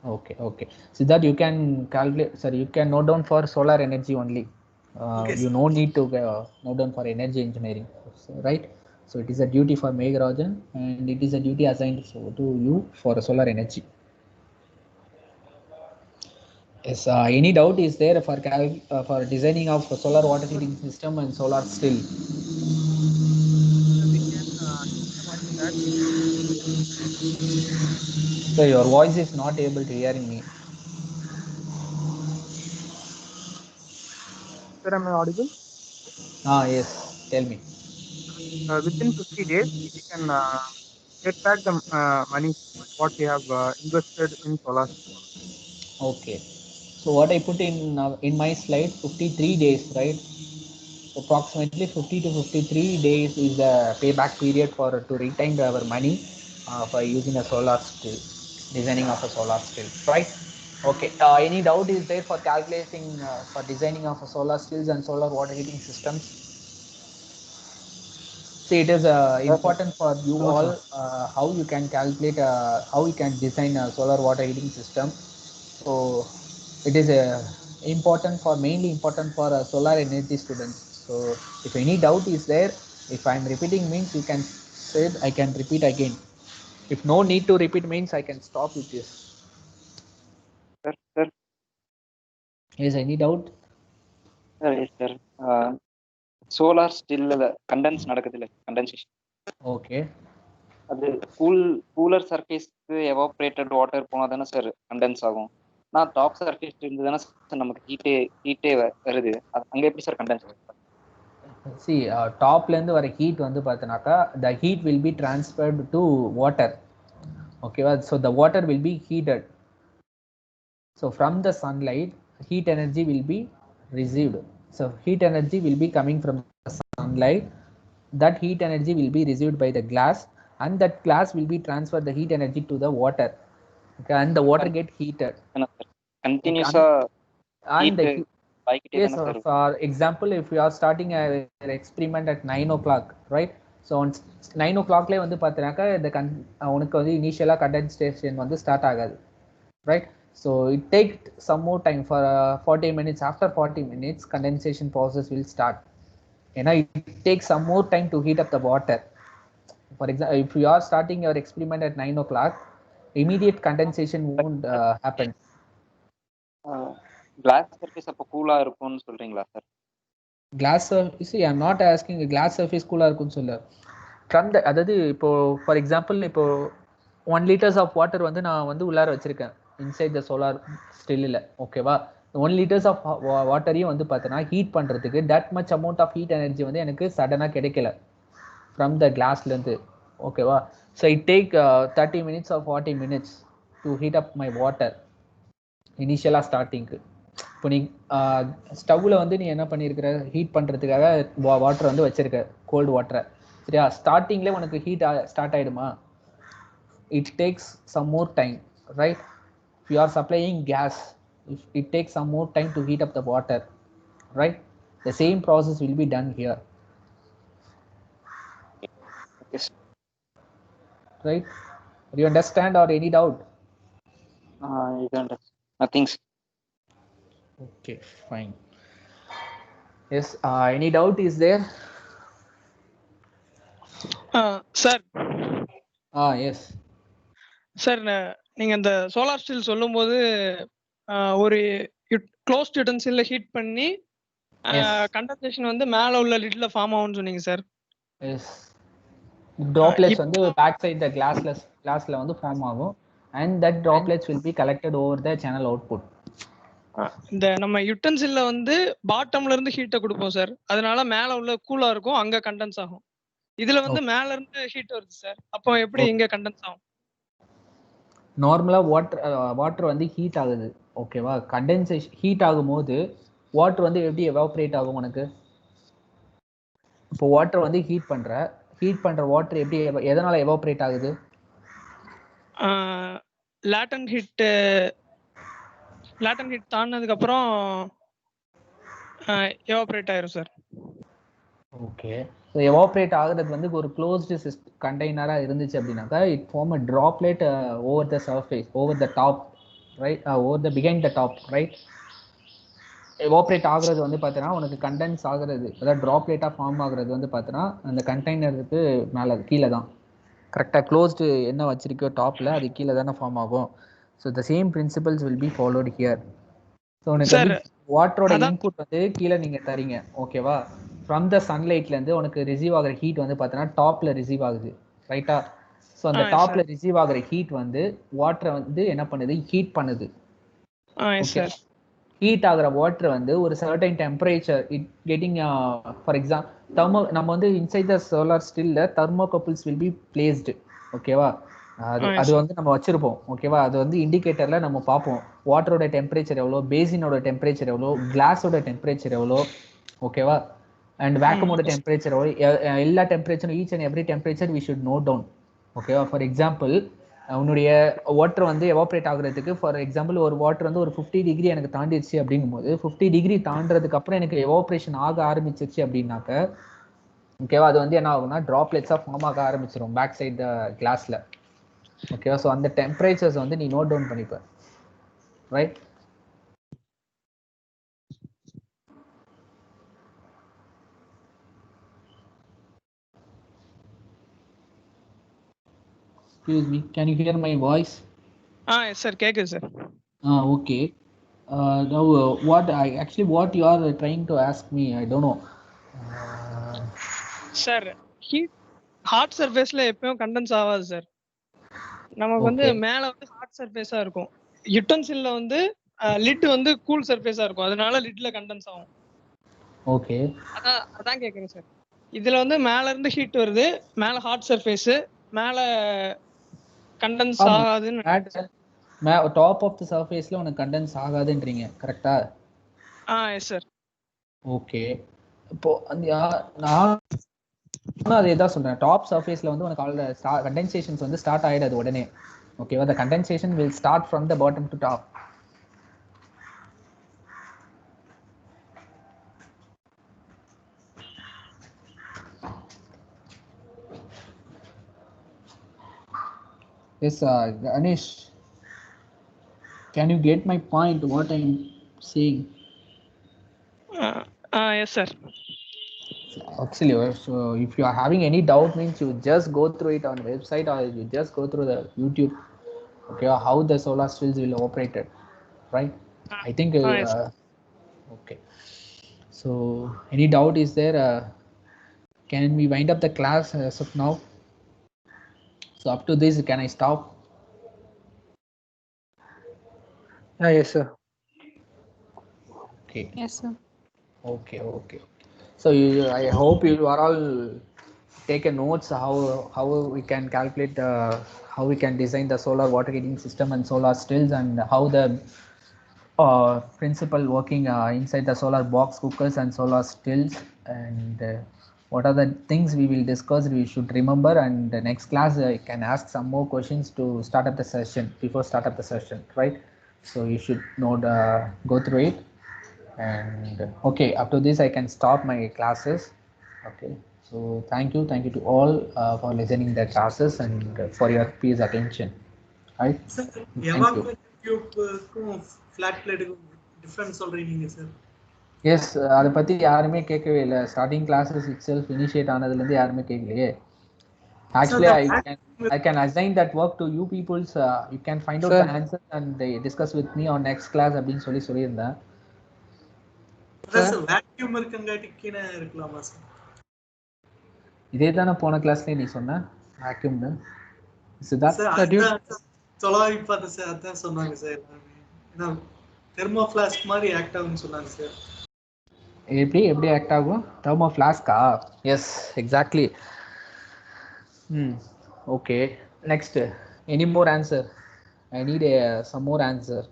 Okay. So that you can calculate, sorry, you can note down for solar energy only. You no need to note down for energy engineering, right? So it is a duty for Megharajan and it is a duty assigned to you for solar energy. Yes. Any doubt is there for designing of solar water heating system and solar still? So your voice is not able to hearing me. Sir, am I audible? Yes. Tell me. Within 50 days, we can get back the money what we have invested in solar. Okay. So what I put in my slide, 53 days, right? Approximately 50 to 53 days is the payback period for to retain our money for using a solar still, designing of a solar still, right? Okay. Any doubt is there for calculating for designing of a solar stills and solar water heating systems? See, it is important for you No, all sir. how you can calculate, how you can design a solar water heating system. So it is mainly important for solar energy students. So if any doubt is there, if I'm repeating means you can say I can repeat again. If no need to repeat means I can stop with this. Sir. Is any doubt? Yes, sir. Solar still condense நடக்குதுல condensation. Okay. அது cooler சர்ஃபேஸ்க்கு evaporated water போனா தானே sir condense ஆகும். நான் top surface இருந்து தானே sir நமக்கு ஹீட்டே வருது. அங்க எப்படி சார் கண்டென்ஸ்? See, topல இருந்து வர ஹீட் வந்து பார்த்தனாக்கா the heat will be transferred to water. Okay, so the water will be heated. So from the sunlight, heat energy will be received. So heat energy will be coming from the sunlight. That heat energy will be received by the glass, and that glass will be transferred the heat energy to the water. Okay, and the water get heated. கண்டினியூஸா And the பாய்க்கிட்டே yes, தானே sir. for example, if we are starting an experiment at 9 o'clock, right? So 9 o'clock வந்து பார்த்தீங்கன்னாக்கா இந்த உனக்கு வந்து இனிஷியலாக condensation வந்து start ஆகாது, right? So it takes some more time for 40 minutes. After 40 minutes, condensation process will start. And it takes some more time to heat up the water. For example, if you are starting your experiment at 9 o'clock, immediate condensation won't happen. Glass surface அப்போ கூலா இருக்கும்னு சொல்றீங்களா sir? Glass surface, I am not asking glass surface கூலா இருக்கும்னு சொல்ல. From the அதாவது இப்போ for example இப்போ 1 liters of water வந்து நான் வந்து உள்ளார வச்சிருக்கேன் இன்சைட் த சோலார் ஸ்டில்லில், ஓகேவா? 1 liters of வாட்டரையும் வந்து பார்த்தீங்கன்னா ஹீட் பண்ணுறதுக்கு that much amount of heat energy வந்து எனக்கு சடனாக கிடைக்கல ஃப்ரம் த கிளாஸ்லேருந்து, ஓகேவா? So it take 30 minutes or 40 minutes to heat up my water இனிஷியலாக ஸ்டார்டிங்க்கு. இப்போ நீ ஸ்டவ்வில் வந்து நீ என்ன பண்ணியிருக்கிற, ஹீட் பண்ணுறதுக்காக வாட்டர் வந்து வச்சிருக்க, கோல்டு வாட்டரை, சரியா? ஸ்டார்டிங்லேயே உனக்கு ஹீட் ஸ்டார்ட் ஆகிடுமா? It takes some more time, right? If you are supplying gas, it takes some more time to heat up the water, right? The same process will be done here. Yes. Right? Do you understand or any doubt? You don't understand. Nothing. Okay, fine. Yes, any doubt is there? Sir. Yes. Sir, நீங்க இந்த solar still சொல்லும்போது ஒரு closed யுட்டென்சில்ல heat பண்ணி condensation வந்து மேல உள்ள லிட்ல form ஆகும்னு சொன்னீங்க சார். எஸ், droplets வந்து பேக் சைடு த கிளாஸ்ல வந்து ஃபார்ம் ஆகும் and that droplets will be collected over the channel output. இந்த நம்ம யுட்டென்சில்ல வந்து பாட்டம்ல இருந்து ஹீட்டை கொடுப்போம் சார், அதனால மேல உள்ள கூலா இருக்கும், அங்க கண்டென்ஸ் ஆகும். இதுல வந்து மேல இருந்து ஹீட் வருது சார், அப்போ எப்படி இங்க கண்டென்ஸ் ஆகும்? நார்மலா வாட்டர் வந்து ஹீட் ஆகுது, ஓகேவா? கண்டென்சேஷன் ஹீட் ஆகும்போது வாட்டர் வந்து எப்படி எவாப்ரேட் ஆகும் உனக்கு? இப்போ வாட்டர் வந்து ஹீட் பண்ற வாட்டர் எப்படி எதனால எவாப்ரேட் ஆகுது? லேட்டன் ஹீட் தாண்டதுக்கு அப்புறம் எவாப்ரேட் ஆயிரும் சார். ஓகே, ஸோ எவாப்ரேட் ஆகுறது வந்து ஒரு க்ளோஸ்டு கண்டெய்னராக இருந்துச்சு அப்படின்னாக்கா it form a droplet over the surface, over the top, right? Over the behind the top, right? Evaporate ஆகுறது வந்து பார்த்தீங்கன்னா உனக்கு கண்டென்ஸ் ஆகுறது, அதாவது ட்ராப்லெட்டாக ஃபார்ம் ஆகுறது வந்து பார்த்தீங்கன்னா அந்த கண்டெய்னருக்கு மேலே கீழே தான், கரெக்டாக க்ளோஸ்டு என்ன வச்சிருக்கோ டாப்பில் அது கீழே தானே ஃபார்ம் ஆகும். So the same principles will be followed here. So உனக்கு வந்து வாட்டரோட இன்புட் வந்து கீழே நீங்கள் தரீங்க, ஓகேவா? ஃப்ரம் த சன்லைட்லேருந்து உனக்கு ரிசீவ் ஆகிற ஹீட் வந்து பார்த்தீங்கன்னா டாப்பில் ரிசீவ் ஆகுது, ரைட்டா? ஸோ அந்த டாப்பில் ரிசீவ் ஆகிற ஹீட் வந்து வாட்டரை வந்து என்ன பண்ணுது, ஹீட் பண்ணுது. ஓகே, ஹீட் ஆகிற வாட்டர் வந்து ஒரு certain temperature it getting, for example நம்ம வந்து இன்சைட் த சோலார் ஸ்டில்ல தெர்மோகப்பிள்ஸ் வில் பி பிளேஸ்டு, ஓகேவா? அது வந்து நம்ம வச்சிருப்போம், ஓகேவா? அது வந்து இண்டிகேட்டர்ல நம்ம பார்ப்போம் வாட்டரோட டெம்பரேச்சர் எவ்வளோ, பேசினோட டெம்பரேச்சர் எவ்வளோ, கிளாஸோட டெம்பரேச்சர் எவ்வளோ, ஓகேவா? அண்ட் வேக்கமோட டெம்பரேச்சர் எவ்வளோ, எல்லா டெம்பரேச்சரும் each and every temperature we should note down, ஓகேவா? ஃபார் எக்ஸாம்பிள் உன்னுடைய வாட்டர் வந்து எவாப்ரேட் ஆகுறதுக்கு ஃபார் எக்ஸாம்பிள் ஒரு வாட்டர் வந்து ஒரு 50 டிகிரி எனக்கு தாண்டிடுச்சு அப்படிங்கும்போது 50 டிகிரி தாண்டதுக்கு அப்புறம் எனக்கு எவாப்ரேஷன் ஆக ஆரம்பிச்சிருச்சு அப்படின்னாக்க, ஓகேவா, அது வந்து என்ன ஆகும்னா ட்ராப்லெட்ஸாக ஃபார்ம் ஆக ஆரம்பிச்சிடும் பேக் சைட் த கிளாஸ்ல, ஓகேவா? ஸோ அந்த டெம்பரேச்சர்ஸ் வந்து நீ நோட் டவுன் பண்ணிப்ப, right? Excuse me, can you hear my voice? Yes sir, கேக்குது sir. Okay. Now what you are trying to ask me, I don't know. Sir, hot சர்ஃபேஸ்ல எப்பவும் condense ஆகாது சார். நமக்கு வந்து மேல வந்து ஹாட் சர்ஃபேஸா இருக்கும், யுட்டென்சில்ல வந்து லிட் வந்து கூல் சர்ஃபேஸா இருக்கும், அதனால லிட்ல கண்டென்ஸ் ஆகும். ஓகே, அதான் கேக்குறேன் சார். இதுல வந்து மேல இருந்து ஹீட் வருது, மேல ஹாட் சர்ஃபேஸ், மேல கண்டென்ஸ் ஆகாதுன்னு டாப் ஆஃப் தி சர்ஃபேஸ்ல உனக்கு கண்டென்ஸ் ஆகாதுன்றீங்க, கரெக்ட்டா? Yes sir. ஓகே, இப்போ நான் அதே தான் சொல்றேன், டாப் சர்ஃபேஸ்ல வந்து உனக்கு ஆல்ரெடி கண்டென்சேஷன்ஸ் வந்து ஸ்டார்ட் ஆயிடாது உடனே, ஓகேவா? the condensation will start from the bottom to top. Yes, Ganesh, can you get my point? What I'm saying? Yes, sir. Actually, so if you are having any doubt, means you just go through it on website or you just go through the YouTube. Okay, how the solar cells will operate it, right? I think. Yes. Okay. So, any doubt is there? Can we wind up the class as of now? So up to this, can I stop? Yes, sir. Okay. Yes, sir. Okay. So I hope you are all take a notes how we can calculate how we can design the solar water heating system and solar stills, and how the principle working inside the solar box cookers and solar stills, and what are the things we will discuss, we should remember, and the next class I can ask some more questions to start up the session, before start up the session, right? So you should note, go through it. And okay, after this I can stop my classes. Okay, so thank you to all for listening the classes and for your please attention, right? Sir, Thank you. evacuated tube flat plate difference சொல்றீங்க sir. Yes, அதை பற்றி யாருமே கேட்கவே இல்லை. Starting classes itself initiate ஆனதுலேருந்து யாருமே கேட்கலையே. Actually I can assign that work to you peoples. You can find out the answers and discuss with me on next class அப்படின்னு சொல்லியிருந்தேன். வேக்யூம் இருக்கங்காட்டி கீழே இருக்கலாமா சார்? இதே தானே போன கிளாஸ்லேயே நீ சொன்ன வேக்யூம்னு. சித்தார்த் தொலைவி பார்த்து சார் அதான் சொன்னாங்க சார். ஏன்னா தெர்மோ ஃபிளாஸ்க் மாதிரி ஆக்ட் ஆகும்னு சொன்னாங்க சார். எப்படி ஆக்ட் ஆகும்? தெர்மோ ஃபிளாஸ்கா? Yes, exactly. Okay, next any more answer? I need some more answer.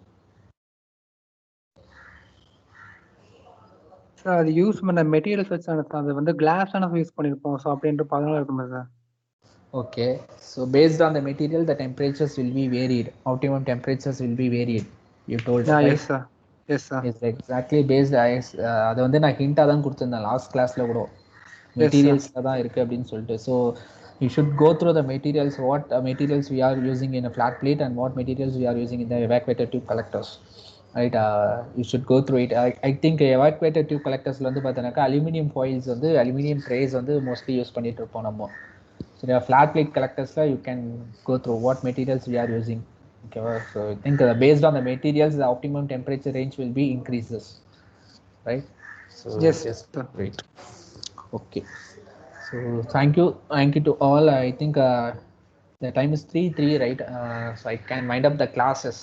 Sir அது யூஸ் பண்ண மெட்டீரியல்ஸ் வச்சு அது வந்து கிளாஸ் ஆன யூஸ் பண்ணிருப்போம். ஸோ அப்படின்ற பதினால இருக்குமா sir? Okay, so based on the material, the temperatures will be varied. Optimum temperatures will be varied. You told, right? Yes sir. Yes sir. It's exactly based. அது வந்து நான் ஹிண்டா தான் கொடுத்திருந்தேன் last கிளாஸ்ல கூட. மெட்டீரியல்ஸ்ல தான் இருக்கு அப்படின்னு சொல்லிட்டு. So you should go through the materials, what materials we are using in a flat plate and what materials we are using in the evacuator tube collectors, right? You should go through it. I think evacuator tube collectorsல வந்து பார்த்தீங்கன்னா aluminium foils வந்து aluminium trays வந்து mostly use பண்ணிட்டு இருப்போம் நம்ம. So there are flat plate collectors, you can go through what materials we are using. Okay, so I think based on the materials, the optimum temperature range will be increases, right? So yes, wait. Okay, so thank you to all. I think the time is 3:03, right? So I can wind up the classes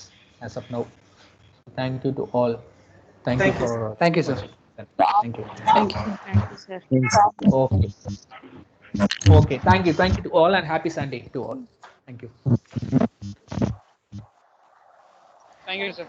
as of now. Thank you to all. Thank you sir. Thank you, sir. Thank you, sir. Okay, thank you to all, and happy Sunday to all. Thank you. Thank you, sir.